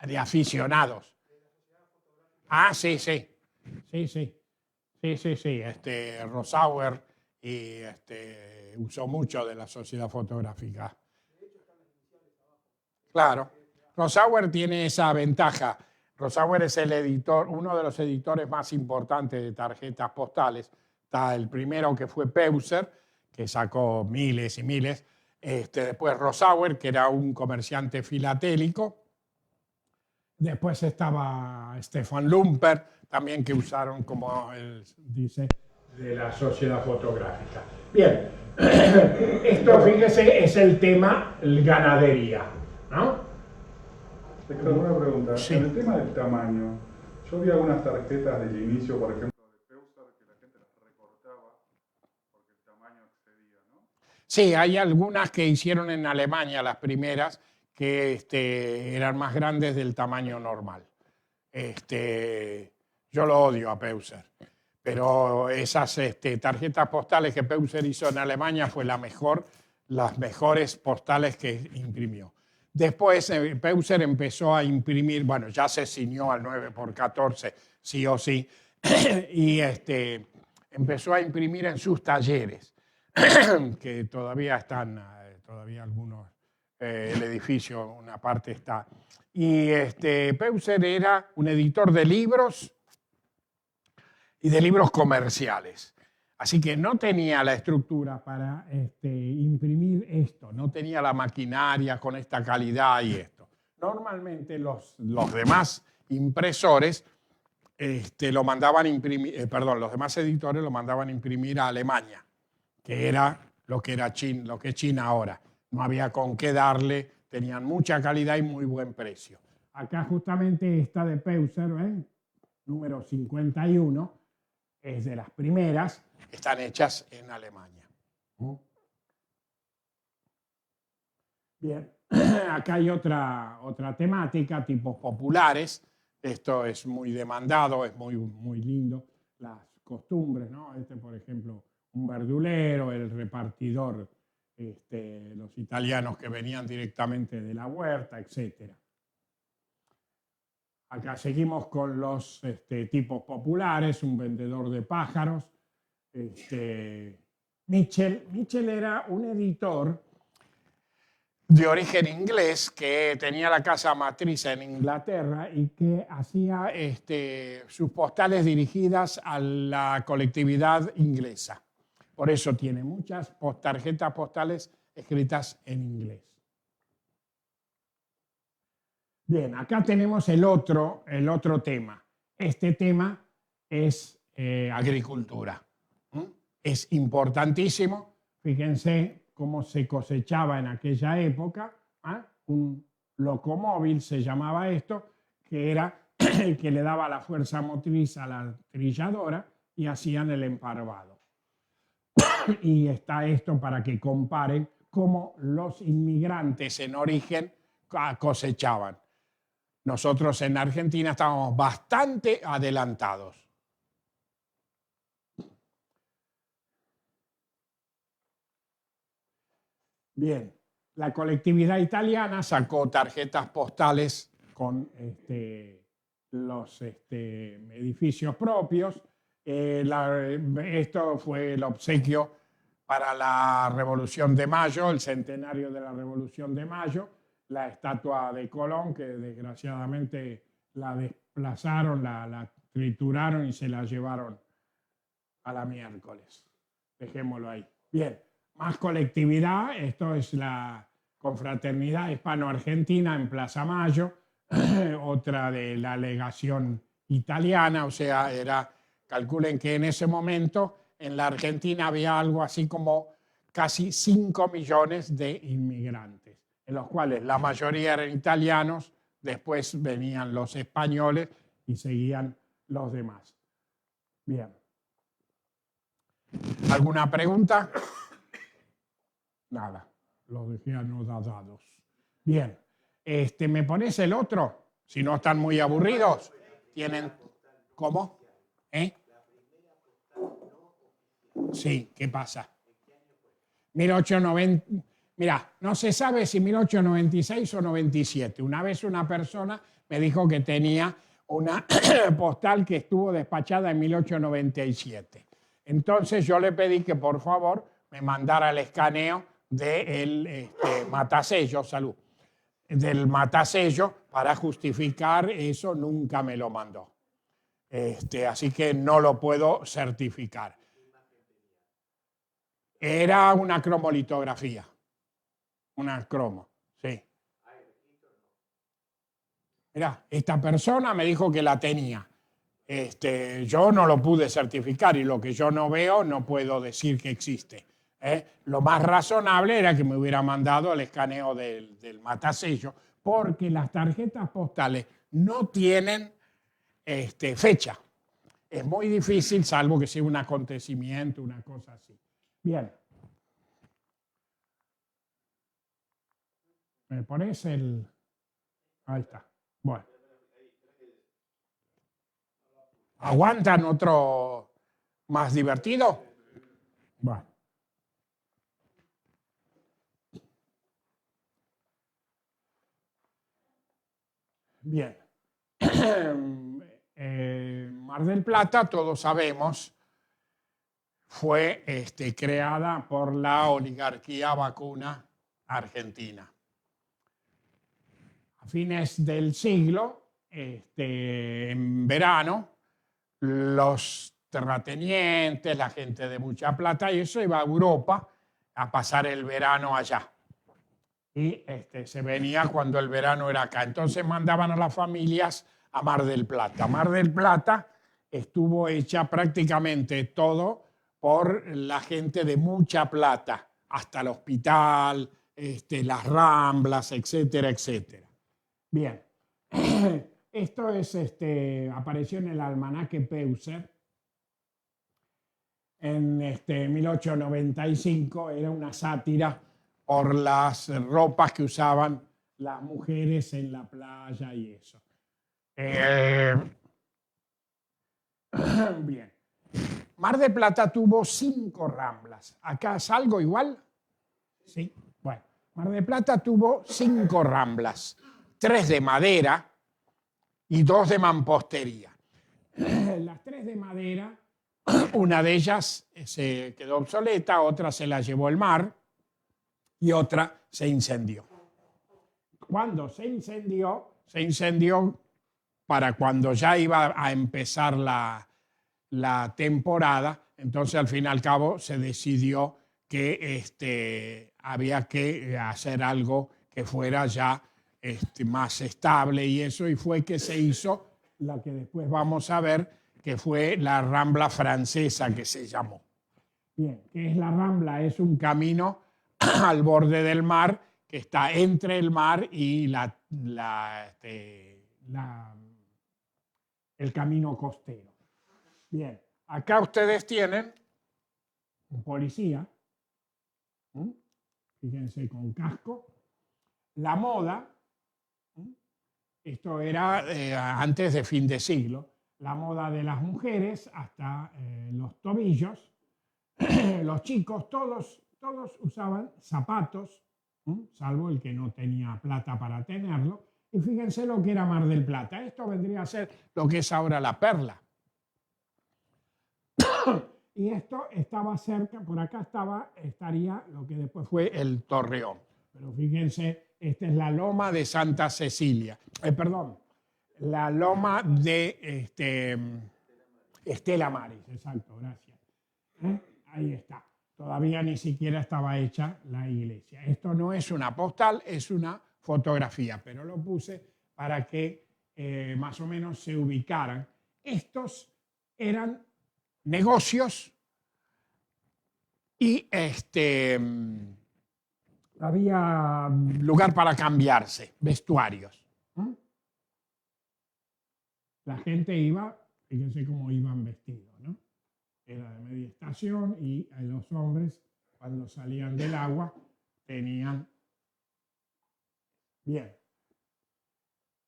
De aficionados. Ah, sí, sí. Sí, sí. Sí, sí, sí. Rosauer usó mucho de la sociedad fotográfica. Claro. Rosauer tiene esa ventaja. Rosauer es el editor, uno de los editores más importantes de tarjetas postales. Está el primero que fue Peuser, que sacó miles y miles. Después Rosauer, que era un comerciante filatélico. Después estaba Stefan Lumper, también que usaron, como él dice, de la sociedad fotográfica. Bien, esto, fíjese, es el tema ganadería, ¿no? Una pregunta. Sí. En el tema del tamaño, yo vi algunas tarjetas del inicio, por ejemplo, de Peuser, que la gente las recortaba porque el tamaño excedía, ¿no? Sí, hay algunas que hicieron en Alemania, las primeras, que eran más grandes del tamaño normal. Yo lo odio a Peuser, pero esas tarjetas postales que Peuser hizo en Alemania fue las mejores postales que imprimió. Después Peuser empezó a imprimir, bueno, ya se ciñó al 9x14, sí o sí, y empezó a imprimir en sus talleres, que todavía están, todavía algunos, el edificio, una parte está. Y Peuser era un editor de libros y de libros comerciales. Así que no tenía la estructura para imprimir esto, no tenía la maquinaria con esta calidad y esto. Normalmente los demás impresores lo mandaban imprimir, los demás editores lo mandaban imprimir a Alemania, que era lo que es China ahora. No había con qué darle, tenían mucha calidad y muy buen precio. Acá justamente esta de Peuser, número 51, es de las primeras, están hechas en Alemania. Bien, Acá hay otra temática, tipos populares. Esto es muy demandado, es muy lindo. Las costumbres, ¿no? Por ejemplo, un verdulero, el repartidor, los italianos que venían directamente de la huerta, etc. Acá seguimos con los tipos populares, un vendedor de pájaros. Mitchell era un editor de origen inglés que tenía la casa matriz en Inglaterra y que hacía sus postales dirigidas a la colectividad inglesa. Por eso tiene muchas tarjetas postales escritas en inglés. Bien, acá tenemos el otro tema. Este tema es agricultura. Es importantísimo. Fíjense cómo se cosechaba en aquella época. Un locomóvil se llamaba esto, que era el que le daba la fuerza motriz a la trilladora y hacían el emparvado. Y está esto para que comparen cómo los inmigrantes en origen cosechaban. Nosotros en Argentina estábamos bastante adelantados. Bien, la colectividad italiana sacó tarjetas postales con los edificios propios. Esto fue el obsequio para la Revolución de Mayo, el centenario de la Revolución de Mayo, la estatua de Colón, que desgraciadamente la desplazaron, la trituraron y se la llevaron a la miércoles. Dejémoslo ahí. Bien. Más colectividad, esto es la Confraternidad Hispano-Argentina en Plaza Mayo, otra de la legación italiana, o sea, calculen que en ese momento en la Argentina había algo así como casi 5 millones de inmigrantes, en los cuales la mayoría eran italianos, después venían los españoles y seguían los demás. Bien. ¿Alguna pregunta? Nada, los dejé anotados. Bien, ¿me pones el otro? Si no están muy aburridos. ¿Tienen? ¿Cómo? Sí, ¿qué pasa? 1890. Mira, no se sabe si 1896 o 97. Una vez una persona me dijo que tenía una postal que estuvo despachada en 1897. Entonces yo le pedí que por favor me mandara el escaneo del matasello, salud, del matasello para justificar eso. Nunca me lo mandó. Así que no lo puedo certificar. Era una cromolitografía. Una cromo, sí. Mira, esta persona me dijo que la tenía. Yo no lo pude certificar y lo que yo no veo no puedo decir que existe. Lo más razonable era que me hubiera mandado el escaneo del matasello, porque las tarjetas postales no tienen fecha. Es muy difícil, salvo que sea un acontecimiento, una cosa así. Bien. ¿Me pones el...? Ahí está. Bueno. ¿Aguantan otro más divertido? Bueno. Bien. Mar del Plata, todos sabemos, fue creada por la oligarquía vacuna argentina. A fines del siglo, en verano, los terratenientes, la gente de mucha plata, y eso iba a Europa a pasar el verano allá. Y se venía cuando el verano era acá. Entonces mandaban a las familias a Mar del Plata. Mar del Plata estuvo hecha prácticamente todo por la gente de mucha plata, hasta el hospital, las Ramblas, etcétera, etcétera. Bien, esto es, apareció en el almanaque Peuser en 1895, era una sátira por las ropas que usaban las mujeres en la playa y eso. Bien. Mar del Plata tuvo 5 ramblas. ¿Acá es algo igual? Sí. Bueno, Mar del Plata tuvo 5 ramblas, 3 de madera y 2 de mampostería. Las 3 de madera, una de ellas se quedó obsoleta, otra se la llevó el mar y otra se incendió. Cuando se incendió para cuando ya iba a empezar la temporada, entonces al fin y al cabo se decidió que había que hacer algo que fuera ya más estable y eso, y fue que se hizo la que después vamos a ver, que fue la Rambla Francesa, que se llamó. Bien, ¿qué es la Rambla? Es un camino al borde del mar que está entre el mar y el camino costero. Bien, acá ustedes tienen un policía, fíjense, con casco. La moda, esto era antes de fin de siglo, la moda de las mujeres hasta los tobillos. Los chicos, todos usaban zapatos, salvo el que no tenía plata para tenerlo. Y fíjense lo que era Mar del Plata. Esto vendría a ser lo que es ahora La Perla. Y esto estaba cerca, por acá estaría lo que después fue el Torreón. Pero fíjense, esta es la loma de Santa Cecilia. Perdón, la loma de Estela Maris, exacto, gracias. Ahí está. Todavía ni siquiera estaba hecha la iglesia. Esto no es una postal, es una fotografía, pero lo puse para que más o menos se ubicaran. Estos eran negocios y había lugar para cambiarse, vestuarios. La gente iba, fíjense cómo iban vestidos, ¿no? Era de media estación y los hombres, cuando salían del agua, tenían... Bien.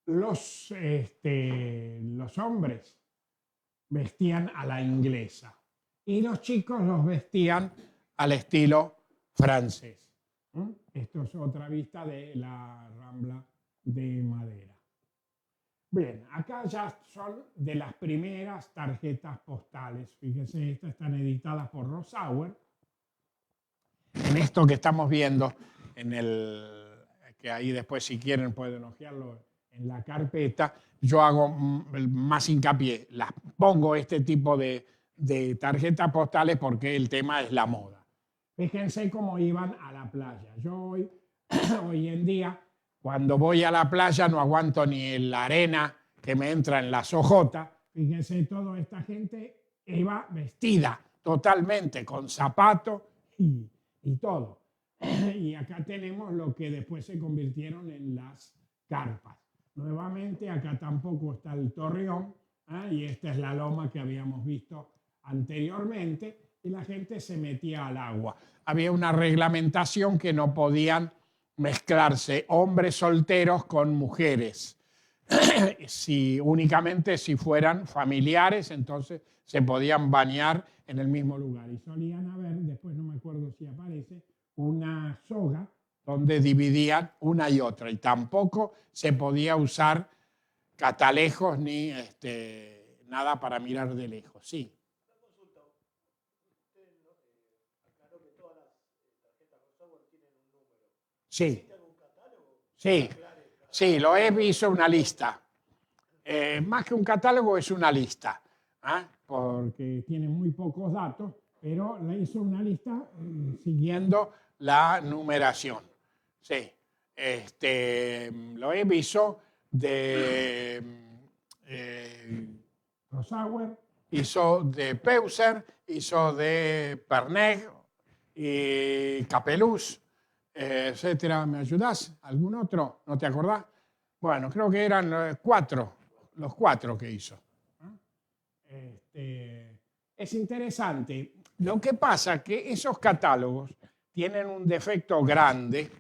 Los hombres vestían a la inglesa y los chicos los vestían al estilo francés. Esto es otra vista de la Rambla de Madera. Bien, acá ya son de las primeras tarjetas postales. Fíjense, estas están editadas por Rosauer. En esto que estamos viendo, que ahí después si quieren pueden hojearlo en la carpeta, yo hago más hincapié, las pongo este tipo de tarjetas postales porque el tema es la moda. Fíjense cómo iban a la playa. Yo hoy en día, cuando voy a la playa, no aguanto ni la arena que me entra en las ojotas. Fíjense, toda esta gente iba vestida totalmente, con zapatos y todo. Y acá tenemos lo que después se convirtieron en las carpas. Nuevamente, acá tampoco está el Torreón, y esta es la loma que habíamos visto anteriormente, y la gente se metía al agua. Había una reglamentación que no podían mezclarse hombres solteros con mujeres. Únicamente si fueran familiares, entonces se podían bañar en el mismo lugar. Y solían haber, después no me acuerdo si aparece, una soga donde dividían una y otra. Y tampoco se podía usar catalejos ni nada para mirar de lejos. Sí. Sí, sí, sí, lo he visto una lista. Más que un catálogo es una lista, porque tiene muy pocos datos, pero le hizo una lista siguiendo la numeración. Sí, lo he visto de Rosauer, hizo de Peuser, hizo de Perneg y Capeluz, etcétera. ¿Me ayudás? ¿Algún otro? ¿No te acordás? Bueno, creo que eran los cuatro que hizo. Es interesante. Lo que pasa es que esos catálogos tienen un defecto grande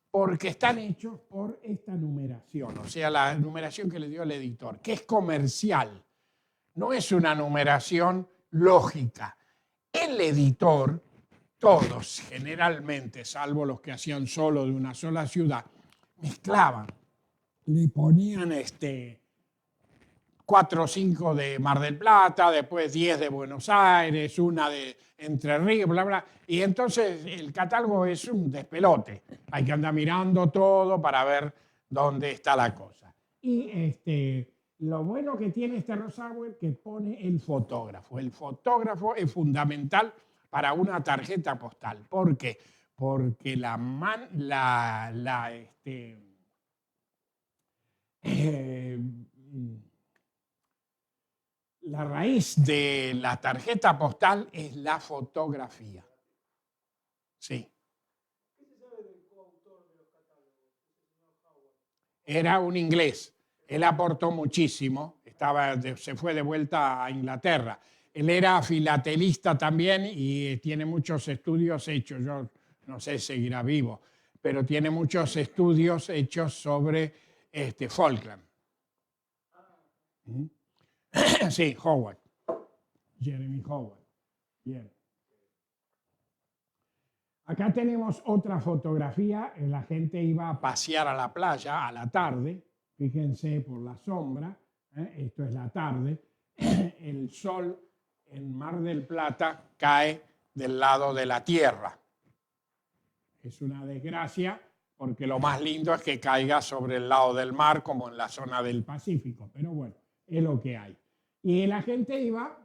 porque están hechos por esta numeración, o sea, la numeración que le dio el editor, que es comercial, no es una numeración lógica. El editor, todos generalmente, salvo los que hacían solo de una sola ciudad, mezclaban, le ponían 4 o 5 de Mar del Plata, después 10 de Buenos Aires, una de Entre Ríos, bla, bla. Y entonces el catálogo es un despelote. Hay que andar mirando todo para ver dónde está la cosa. Y lo bueno que tiene este Rosauer que pone el fotógrafo. El fotógrafo es fundamental para una tarjeta postal. ¿Por qué? Porque la raíz de la tarjeta postal es la fotografía. Sí. ¿Qué se sabe del coautor de los catálogos, el señor Howard? Era un inglés. Él aportó muchísimo. Se fue de vuelta a Inglaterra. Él era filatelista también y tiene muchos estudios hechos. Yo no sé si seguirá vivo, pero tiene muchos estudios hechos sobre Falkland. ¿Mm? Sí, Howard. Jeremy Howard. Bien. Acá tenemos otra fotografía. La gente iba a pasear a la playa a la tarde. Fíjense por la sombra. Esto es la tarde. El sol en Mar del Plata cae del lado de la tierra. Es una desgracia porque lo más lindo es que caiga sobre el lado del mar como en la zona del Pacífico. Pero bueno, es lo que hay. Y la gente iba...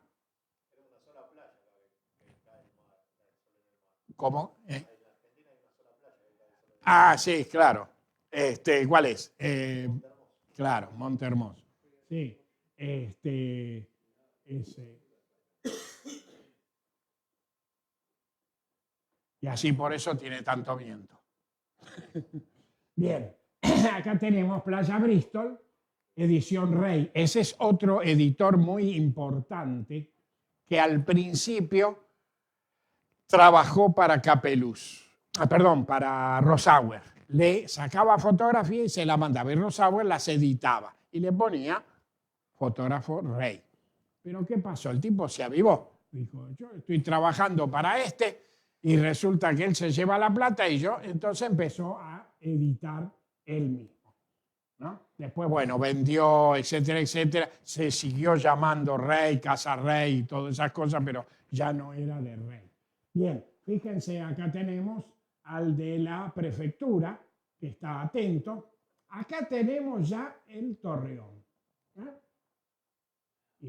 ¿Cómo? Ah, sí, claro. ¿Cuál es? Claro, Monte Hermoso. Sí. Ese. Y así por eso tiene tanto viento. Bien. Acá tenemos Playa Bristol, edición Rey. Ese es otro editor muy importante que al principio trabajó para Capeluz. Para Rosauer. Le sacaba fotografía y se la mandaba. Y Rosauer las editaba y le ponía fotógrafo Rey. Pero ¿qué pasó? El tipo se avivó. Dijo, yo estoy trabajando para y resulta que él se lleva la plata y yo. Entonces empezó a editar él mismo, ¿no? Después, bueno, vendió, etcétera, etcétera. Se siguió llamando Rey, Casa Rey y todas esas cosas, pero ya no era de Rey. Bien, fíjense, acá tenemos al de la prefectura, que está atento. Acá tenemos ya el Torreón.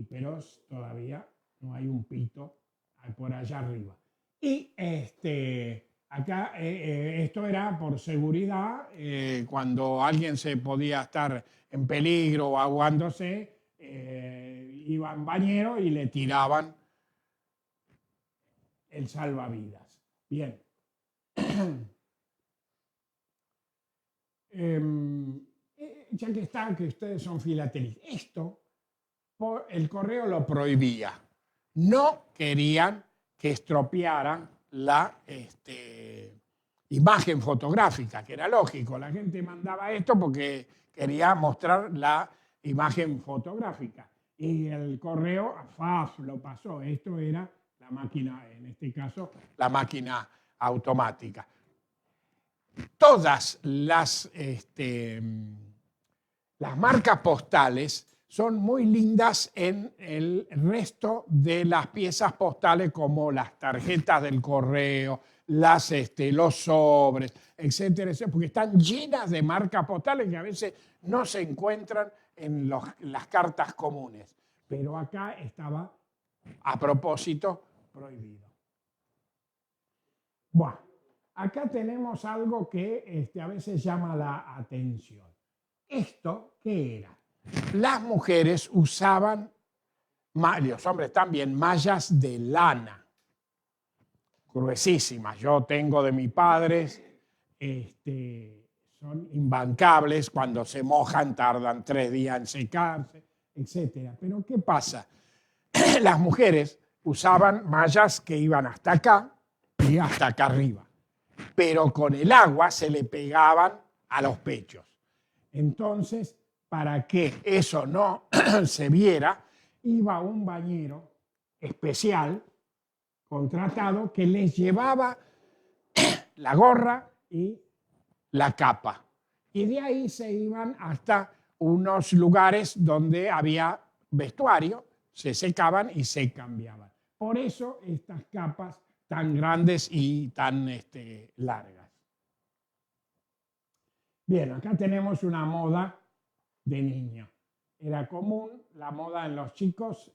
Pero todavía no hay un pito por allá arriba. Y acá esto era por seguridad, cuando alguien se podía estar en peligro o aguándose, iba en bañero y le tiraban el salvavidas. Bien. Ya que ustedes son filatelistas, esto el correo lo prohibía. No querían que estropearan la imagen fotográfica, que era lógico. La gente mandaba esto porque quería mostrar la imagen fotográfica. Y el correo, FAF lo pasó. Esto era la máquina, en este caso, la máquina automática. Todas las marcas postales son muy lindas en el resto de las piezas postales, como las tarjetas del correo, los sobres, etcétera, etcétera, porque están llenas de marcas postales que a veces no se encuentran en las cartas comunes. Pero acá estaba, a propósito, prohibido. Bueno, acá tenemos algo que a veces llama la atención. ¿Esto qué era? Las mujeres usaban, los hombres también, mallas de lana, gruesísimas. Yo tengo de mis padres, son imbancables, cuando se mojan tardan 3 días en secarse, etc. Pero ¿qué pasa? Las mujeres usaban mallas que iban hasta acá y hasta acá arriba. pero con el agua se le pegaban a los pechos. Entonces, para que eso no se viera, iba un bañero especial contratado que les llevaba la gorra y la capa. Y de ahí se iban hasta unos lugares donde había vestuario, se secaban y se cambiaban. Por eso estas capas tan grandes y tan largas. Bien, acá tenemos una moda de niño. Era común la moda en los chicos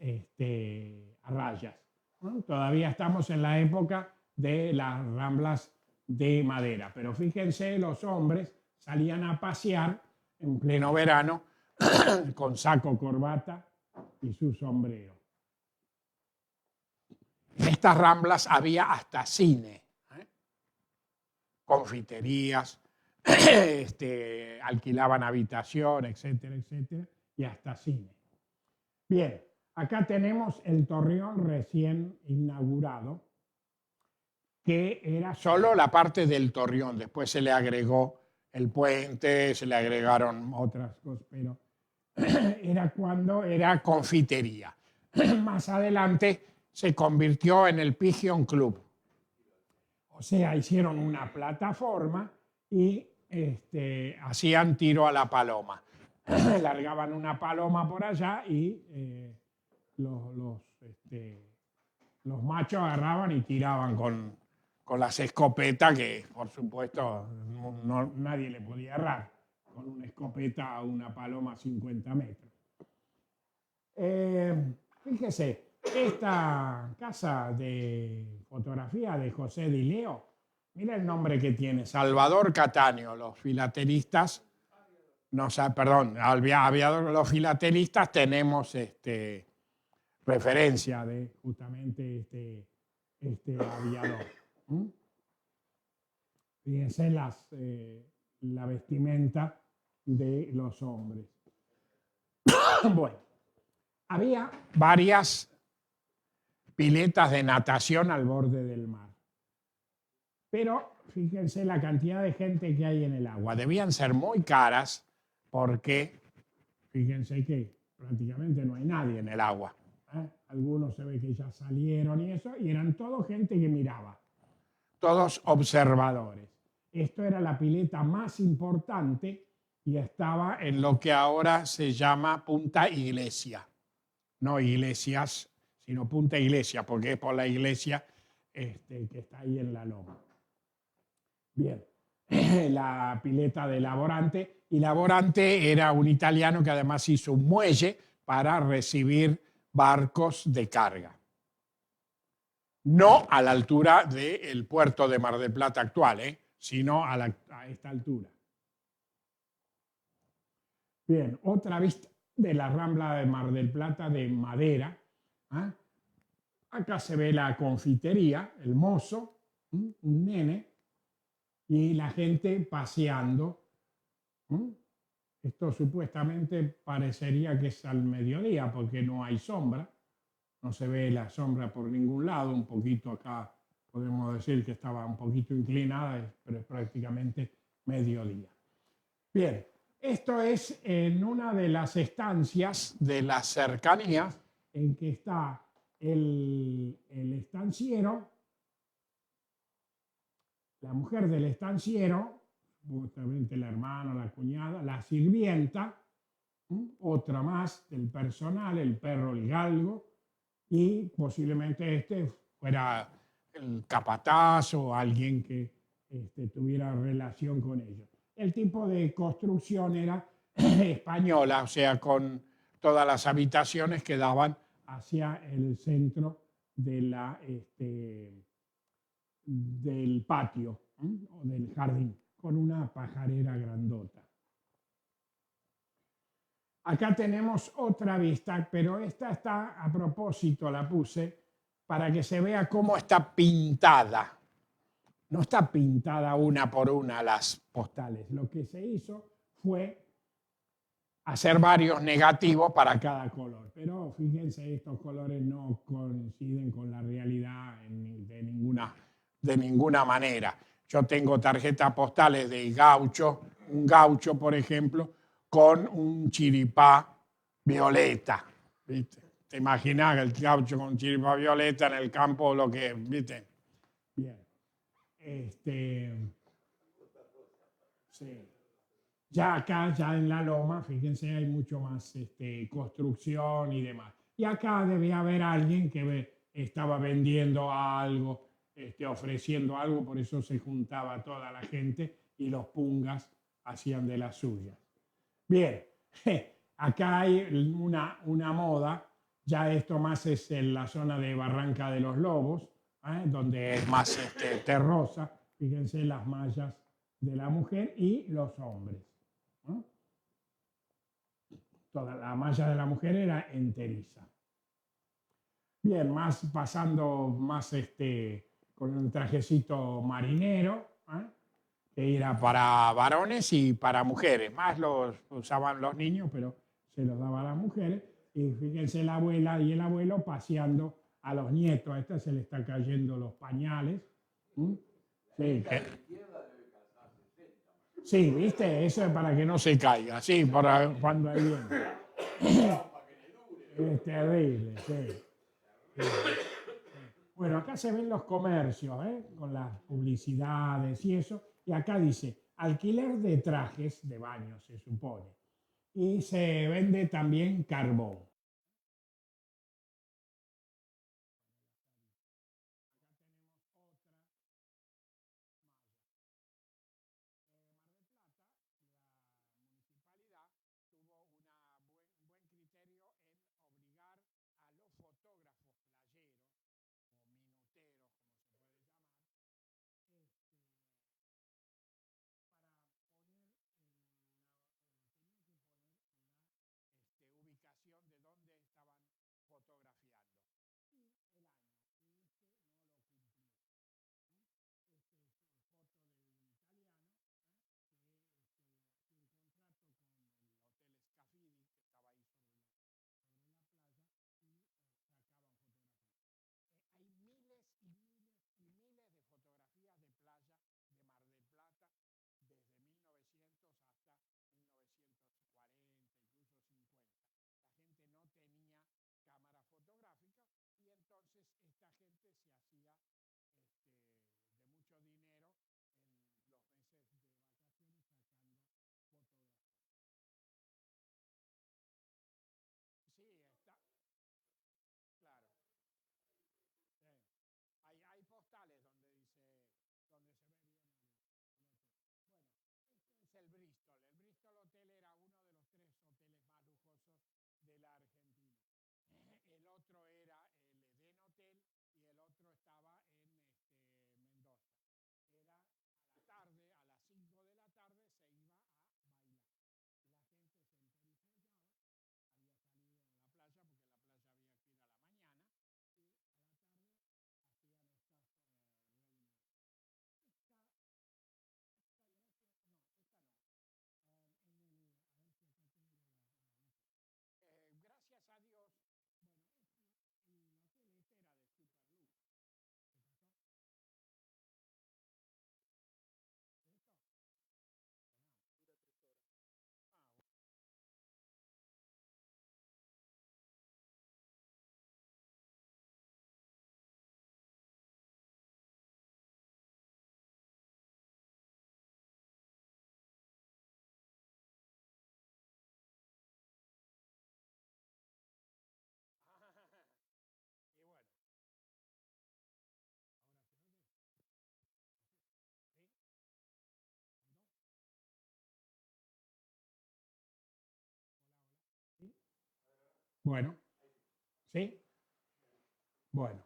a rayas, ¿no? Todavía estamos en la época de las ramblas de madera, pero fíjense, los hombres salían a pasear en pleno verano con saco, corbata y su sombrero. En estas ramblas había hasta cine, confiterías, alquilaban habitación, etcétera, etcétera, y hasta cine. Bien, acá tenemos el Torreón recién inaugurado, que era solo la parte del Torreón, después se le agregó el puente, se le agregaron otras cosas, pero era cuando era confitería. Más adelante se convirtió en el Pigeon Club. O sea, hicieron una plataforma y hacían tiro a la paloma. Largaban una paloma por allá y los machos agarraban y tiraban con las escopetas, que por supuesto nadie le podía errar con una escopeta a una paloma a 50 metros. Fíjese, esta casa de fotografía de José Di Leo, mira el nombre que tiene, Salvador Cataño. Los filatelistas, los filatelistas tenemos referencia de justamente este aviador. Fíjense la vestimenta de los hombres. Bueno, había varias piletas de natación al borde del mar. Pero fíjense la cantidad de gente que hay en el agua. Debían ser muy caras porque fíjense que prácticamente no hay nadie en el agua. Algunos se ve que ya salieron y eso, y eran todo gente que miraba, todos observadores. Esto era la pileta más importante y estaba en lo que ahora se llama Punta Iglesia. No Iglesias, sino Punta Iglesia, porque es por la iglesia que está ahí en la loma. Bien, la pileta de Laborante, y Laborante era un italiano que además hizo un muelle para recibir barcos de carga. No a la altura del puerto de Mar del Plata actual, sino a esta altura. Bien, otra vista de la Rambla de Mar del Plata de madera. Acá se ve la confitería, el mozo, un nene, y la gente paseando. Esto supuestamente parecería que es al mediodía porque no hay sombra, no se ve la sombra por ningún lado, un poquito acá podemos decir que estaba un poquito inclinada, pero es prácticamente mediodía. Bien, esto es en una de las estancias de las cercanías en que está el estanciero, la mujer del estanciero, justamente el hermano, la cuñada, la sirvienta, otra más del personal, el perro, el galgo, y posiblemente fuera el capataz o alguien que tuviera relación con ellos. El tipo de construcción era española, o sea, con todas las habitaciones que daban hacia el centro de del patio o del jardín, con una pajarera grandota. Acá tenemos otra vista, pero esta está, a propósito la puse, para que se vea cómo está pintada. No está pintada una por una las postales. Lo que se hizo fue hacer varios negativos para cada color. Pero fíjense, estos colores no coinciden con la realidad de ninguna manera. Yo tengo tarjetas postales de gaucho, un gaucho, por ejemplo, con un chiripá violeta, ¿viste? ¿Te imaginas el gaucho con chiripá violeta en el campo, lo que, ¿viste? Bien. Sí. Ya acá, ya en la loma, fíjense, hay mucho más construcción y demás. Y acá debía haber alguien que estaba vendiendo algo, ofreciendo algo, por eso se juntaba toda la gente y los pungas hacían de las suyas. Bien, acá hay una moda, ya esto más es en la zona de Barranca de los Lobos, donde es más terrosa, fíjense las mallas de la mujer y los hombres. ¿No? Toda la malla de la mujer era enteriza. Bien, más pasando más con un trajecito marinero, que era para varones y para mujeres. Más los usaban los niños, pero se los daba a las mujeres. Y fíjense la abuela y el abuelo paseando a los nietos. A esta se le están cayendo los pañales. Sí, sí, ¿viste? Eso es para que no se caiga, sí, para cuando hay viento. Es terrible, sí. Bueno, acá se ven los comercios, con las publicidades y eso. Y acá dice, alquiler de trajes de baño, se supone. Y se vende también carbón. Bueno, ¿sí? Bueno,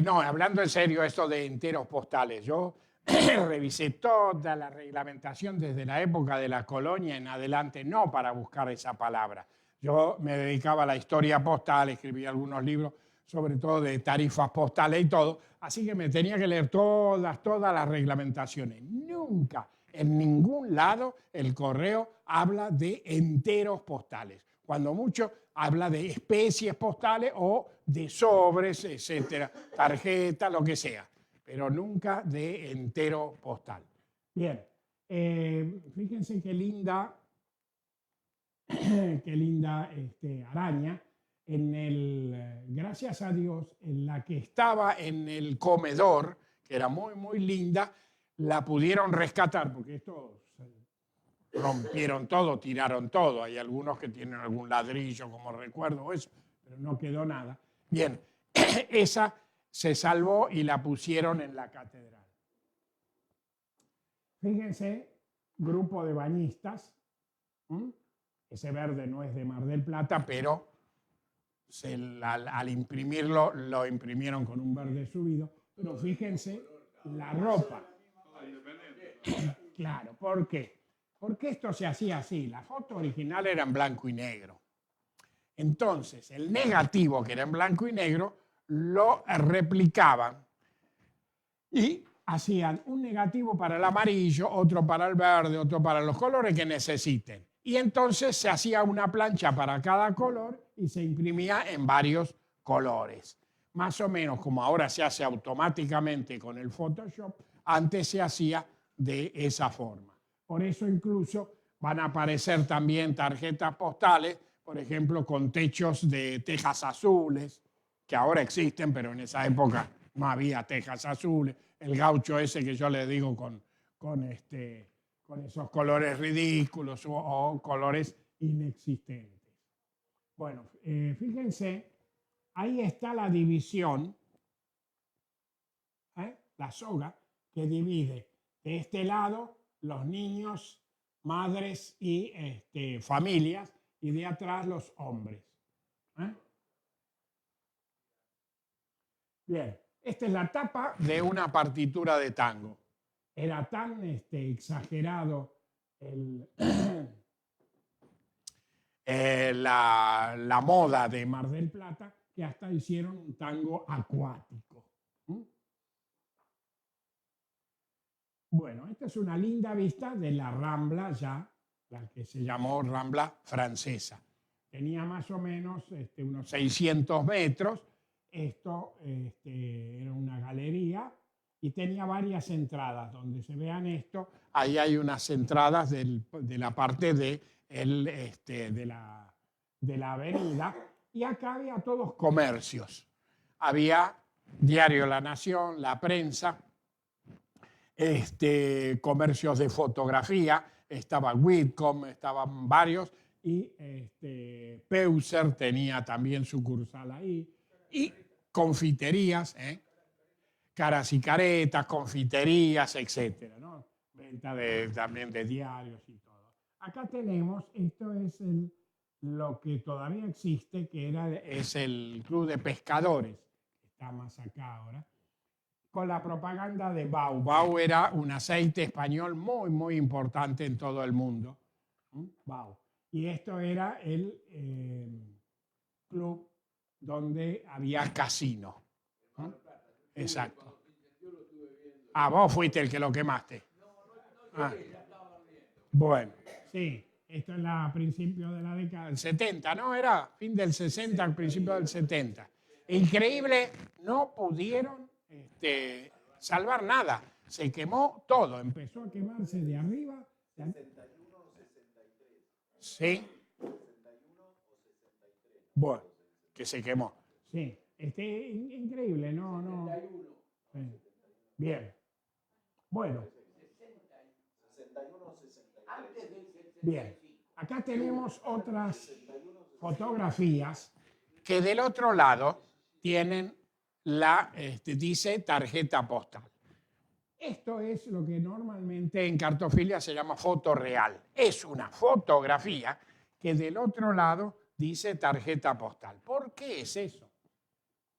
no, hablando en serio, esto de enteros postales, yo revisé toda la reglamentación desde la época de la colonia en adelante, no para buscar esa palabra. Yo me dedicaba a la historia postal, escribí algunos libros, sobre todo de tarifas postales y todo, así que me tenía que leer todas las reglamentaciones. Nunca, en ningún lado, el correo habla de enteros postales. Cuando mucho habla de especies postales o de sobres, etcétera, tarjeta, lo que sea. pero nunca de entero postal. Bien, fíjense qué linda araña. Gracias a Dios, en la que estaba en el comedor, que era muy, muy linda, la pudieron rescatar, porque estos rompieron todo, tiraron todo. Hay algunos que tienen algún ladrillo, como recuerdo, o eso, pero no quedó nada. Bien, esa se salvó y la pusieron en la catedral. Fíjense, grupo de bañistas. Ese verde no es de Mar del Plata, pero al imprimirlo, lo imprimieron con un verde subido. Pero fíjense la ropa. Claro, ¿por qué? Porque esto se hacía así. La foto original era en blanco y negro. Entonces, el negativo, que era en blanco y negro, lo replicaban y hacían un negativo para el amarillo, otro para el verde, otro para los colores que necesiten. Y entonces se hacía una plancha para cada color y se imprimía en varios colores. Más o menos como ahora se hace automáticamente con el Photoshop, antes se hacía de esa forma. Por eso incluso van a aparecer también tarjetas postales, por ejemplo, con techos de tejas azules, que ahora existen, pero en esa época no había tejas azules. El gaucho ese que yo le digo con esos colores ridículos o colores inexistentes. Bueno, fíjense, ahí está la división, la soga, que divide de este lado los niños, madres y familias, y de atrás los hombres. Bien, esta es la tapa de una partitura de tango. Era tan exagerado la moda de Mar del Plata que hasta hicieron un tango acuático. Bueno, esta es una linda vista de la Rambla ya, la que se llamó Rambla Francesa. Tenía más o menos unos 600 metros. Esto era una galería y tenía varias entradas. Donde se vean esto, ahí hay unas entradas de la parte de la avenida. Y acá había todos comercios. Había Diario La Nación, La Prensa, comercios de fotografía, estaba Whitcomb, estaban varios, y Peuser tenía también sucursal ahí, y confiterías, Caras y Caretas, confiterías, etcétera, ¿no? Venta también de diarios y todo. Acá tenemos, esto es lo que todavía existe, que es el Club de Pescadores, que está más acá ahora, con la propaganda de Bau. Bau era un aceite español muy, muy importante en todo el mundo. Bau. Y esto era el club donde había casino. Exacto. Ah, vos fuiste el que lo quemaste. Ah. Bueno, sí, esto es a principios de la década del 70, ¿no? Era fin del 60, al principio del 70. Increíble, no pudieron salvar nada. Se quemó todo, empezó a quemarse de arriba. 61 o 63. Sí. 61 o 63. Bueno, que se quemó. Sí, increíble, no. 61. Sí. Bien. Bueno. 61 o 63. Bien. Acá tenemos otras fotografías que del otro lado tienen dice tarjeta postal. Esto es lo que normalmente en cartofilia se llama foto real. Es una fotografía que del otro lado dice tarjeta postal. ¿Por qué es eso?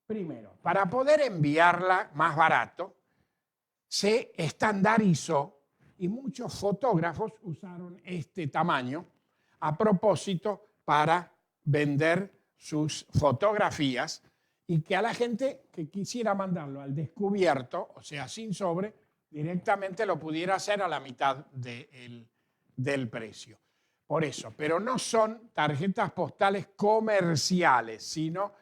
Primero, para poder enviarla más barato, se estandarizó y muchos fotógrafos usaron este tamaño a propósito para vender sus fotografías y que a la gente que quisiera mandarlo al descubierto, o sea, sin sobre, directamente lo pudiera hacer a la mitad del precio. Por eso, pero no son tarjetas postales comerciales, sino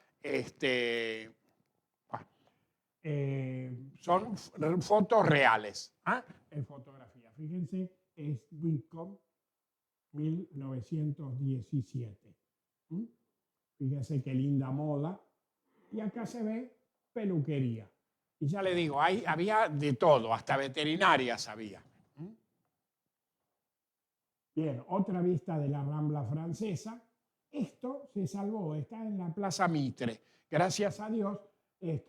son fotos reales. ¿Ah? En fotografía. Fíjense, es Witcom 1917. ¿Mm? Fíjense qué linda moda. Y acá se ve peluquería. Y ya le digo, había de todo, hasta veterinarias había. ¿Mm? Bien, otra vista de la Rambla Francesa. Esto se salvó, está en la Plaza Mitre. Gracias a Dios,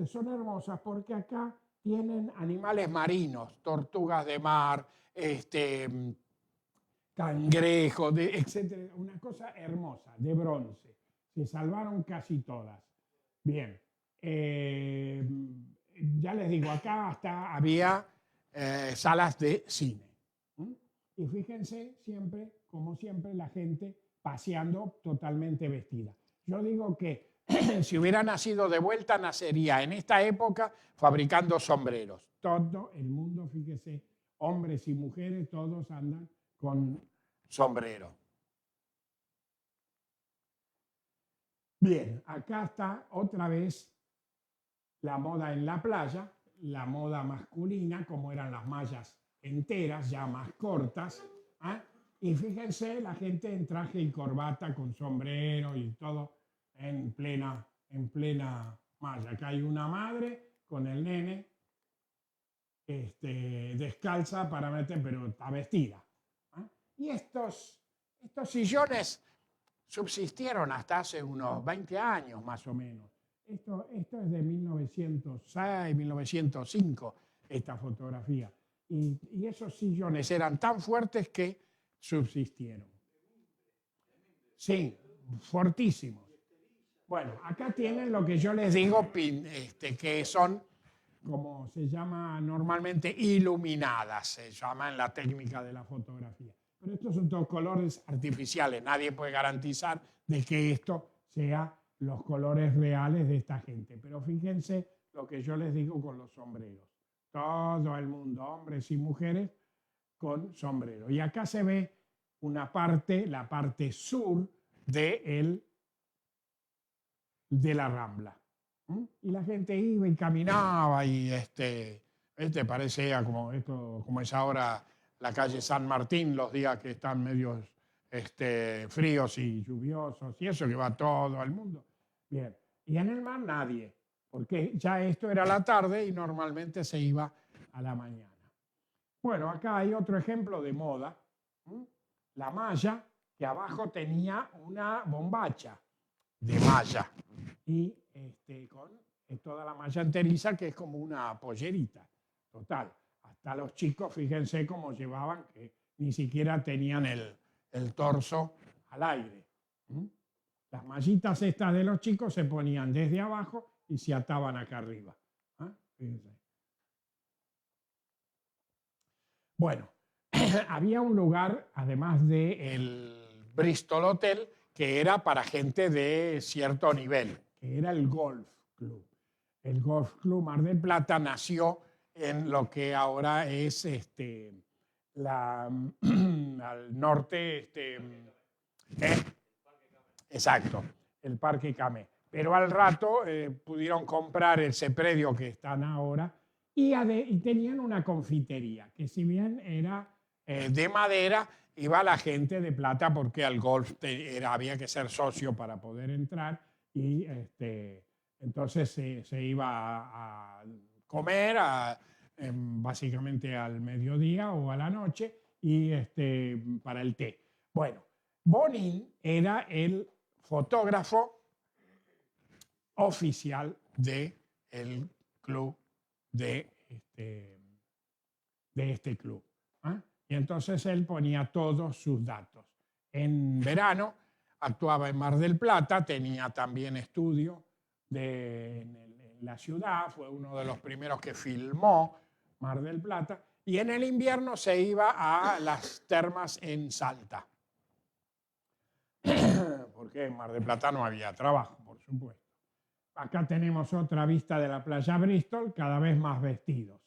son hermosas porque acá tienen animales marinos, tortugas de mar, cangrejos, etcétera. Una cosa hermosa, de bronce. Se salvaron casi todas. Bien, ya les digo, acá hasta había salas de cine. ¿Mm? Y fíjense siempre, como siempre, la gente paseando totalmente vestida. Yo digo que si hubiera nacido de vuelta, nacería en esta época fabricando sombreros. Todo el mundo, fíjese, hombres y mujeres, todos andan con sombrero. Bien, acá está otra vez la moda en la playa, la moda masculina, como eran las mallas enteras, ya más cortas. ¿Eh? Y fíjense, la gente en traje y corbata, con sombrero y todo, en plena malla. Acá hay una madre con el nene, descalza para meter, pero está vestida. ¿Eh? Y estos sillones subsistieron hasta hace unos 20 años más o menos. Esto es de 1906, 1905, esta fotografía. Y esos sillones eran tan fuertes que subsistieron. Sí, fortísimos. Bueno, acá tienen lo que yo les digo, que son, como se llama normalmente, iluminadas, se llama en la técnica de la fotografía. Pero estos son todos colores artificiales. Nadie puede garantizar de que esto sea los colores reales de esta gente. Pero fíjense lo que yo les digo con los sombreros. Todo el mundo, hombres y mujeres, con sombrero. Y acá se ve una parte, la parte sur de la Rambla. ¿Mm? Y la gente iba y caminaba y parecía como es ahora la calle San Martín, los días que están medios fríos y lluviosos, y eso que va todo el mundo. Bien, y en el mar nadie, porque ya esto era la tarde y normalmente se iba a la mañana. Bueno, acá hay otro ejemplo de moda. ¿Mm? La malla, que abajo tenía una bombacha de malla, y con toda la malla enteriza, que es como una pollerita, total. Hasta los chicos, fíjense cómo llevaban, que ni siquiera tenían el torso al aire. ¿Mm? Las mallitas estas de los chicos se ponían desde abajo y se ataban acá arriba. ¿Ah? Fíjense. Bueno, había un lugar, además del Bristol Hotel, que era para gente de cierto nivel, que era el Golf Club. El Golf Club Mar del Plata nació en lo que ahora es al norte, exacto, el Parque Camé. Pero al rato pudieron comprar ese predio que están ahora y tenían una confitería, que si bien era de madera, iba la gente de plata porque al golf había que ser socio para poder entrar, y entonces se iba a comer básicamente al mediodía o a la noche, y para el té. Bueno, Bonin era el fotógrafo oficial del club de este club. ¿Eh? Y entonces él ponía todos sus datos. En verano actuaba en Mar del Plata, tenía también estudio en la ciudad, fue uno de los primeros que filmó Mar del Plata, y en el invierno se iba a las termas en Salta. Porque en Mar del Plata no había trabajo, por supuesto. Acá tenemos otra vista de la playa Bristol, cada vez más vestidos.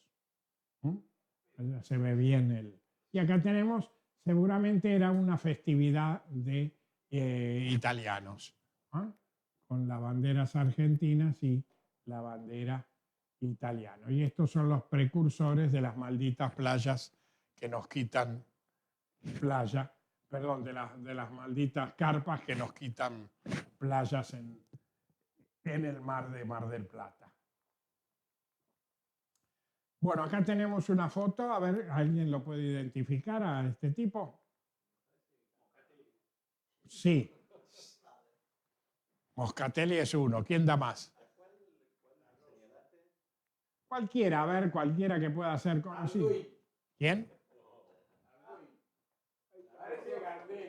Se ve bien Y acá tenemos, seguramente era una festividad de italianos, ¿eh? Con las banderas argentinas y la bandera italiano. Y estos son los precursores de las malditas playas que nos quitan de las malditas carpas que nos quitan playas en el mar de Mar del Plata. Bueno, acá tenemos una foto, a ver, ¿alguien lo puede identificar a este tipo? Sí. Moscatelli es uno, ¿quién da más? Cualquiera, a ver, cualquiera que pueda ser conocido. ¿Quién?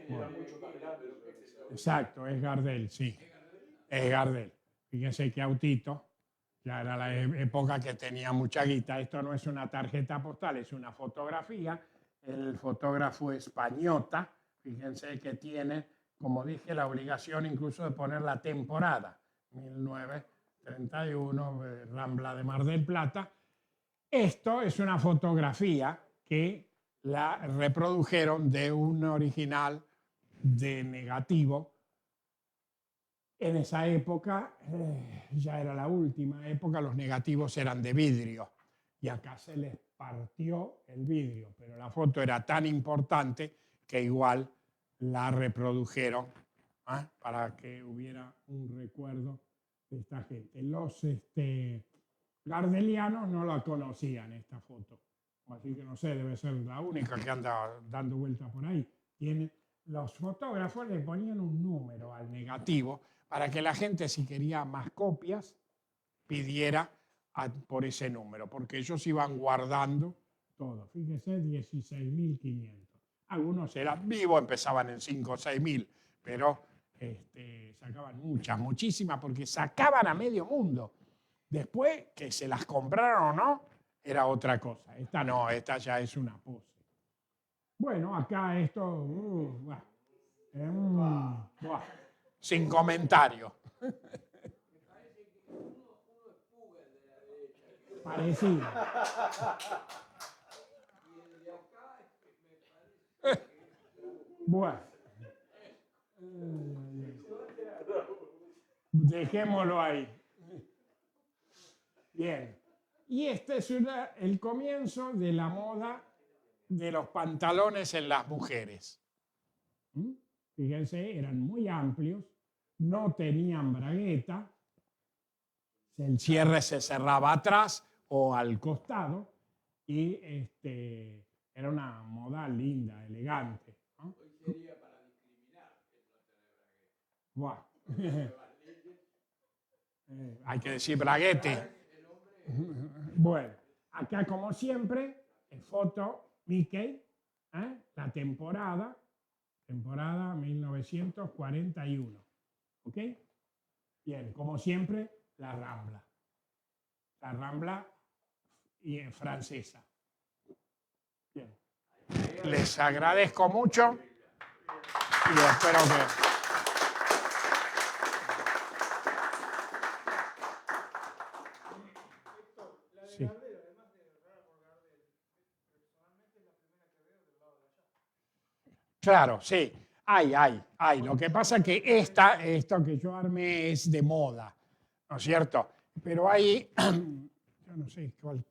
Bueno. Exacto, es Gardel, sí. Es Gardel. Fíjense que autito, ya era la época que tenía mucha guita. Esto no es una tarjeta postal, es una fotografía. El fotógrafo es Pañota. Fíjense que tiene, como dije, la obligación incluso de poner la temporada. 1931, Rambla de Mar del Plata. Esto es una fotografía que la reprodujeron de un original de negativo. En esa época, ya era la última época, los negativos eran de vidrio y acá se les partió el vidrio, pero la foto era tan importante que igual la reprodujeron para que hubiera un recuerdo de esta gente. Los gardelianos no la conocían esta foto, así que no sé, debe ser la única que anda dando vueltas por ahí. Los fotógrafos le ponían un número al negativo para que la gente, si quería más copias, pidiera por ese número, porque ellos iban guardando todo. Fíjese, 16.500. Algunos eran vivos, empezaban en 5 o 6.000, pero sacaban muchísimas, porque sacaban a medio mundo. Después, que se las compraron o no, era otra cosa. Esta no, esta ya es una pose. Bueno, acá esto... sin comentario. Parecido. Bueno. Dejémoslo ahí. Bien. Y este es el comienzo de la moda de los pantalones en las mujeres. Fíjense, eran muy amplios, no tenían bragueta, el cierre se cerraba atrás o al costado y era una moda linda, elegante, ¿no? Hoy sería para discriminar no tener bragueta. Hay que decir braguete. Bueno, acá como siempre, foto Mickey, la temporada 1941. ¿Ok? Bien, como siempre, la Rambla. La Rambla francesa. Bien. Les agradezco mucho y espero que... Sí. Claro, sí. Hay. Lo que pasa es que esto que yo armé es de moda, ¿no es cierto? Pero hay, yo no sé cuál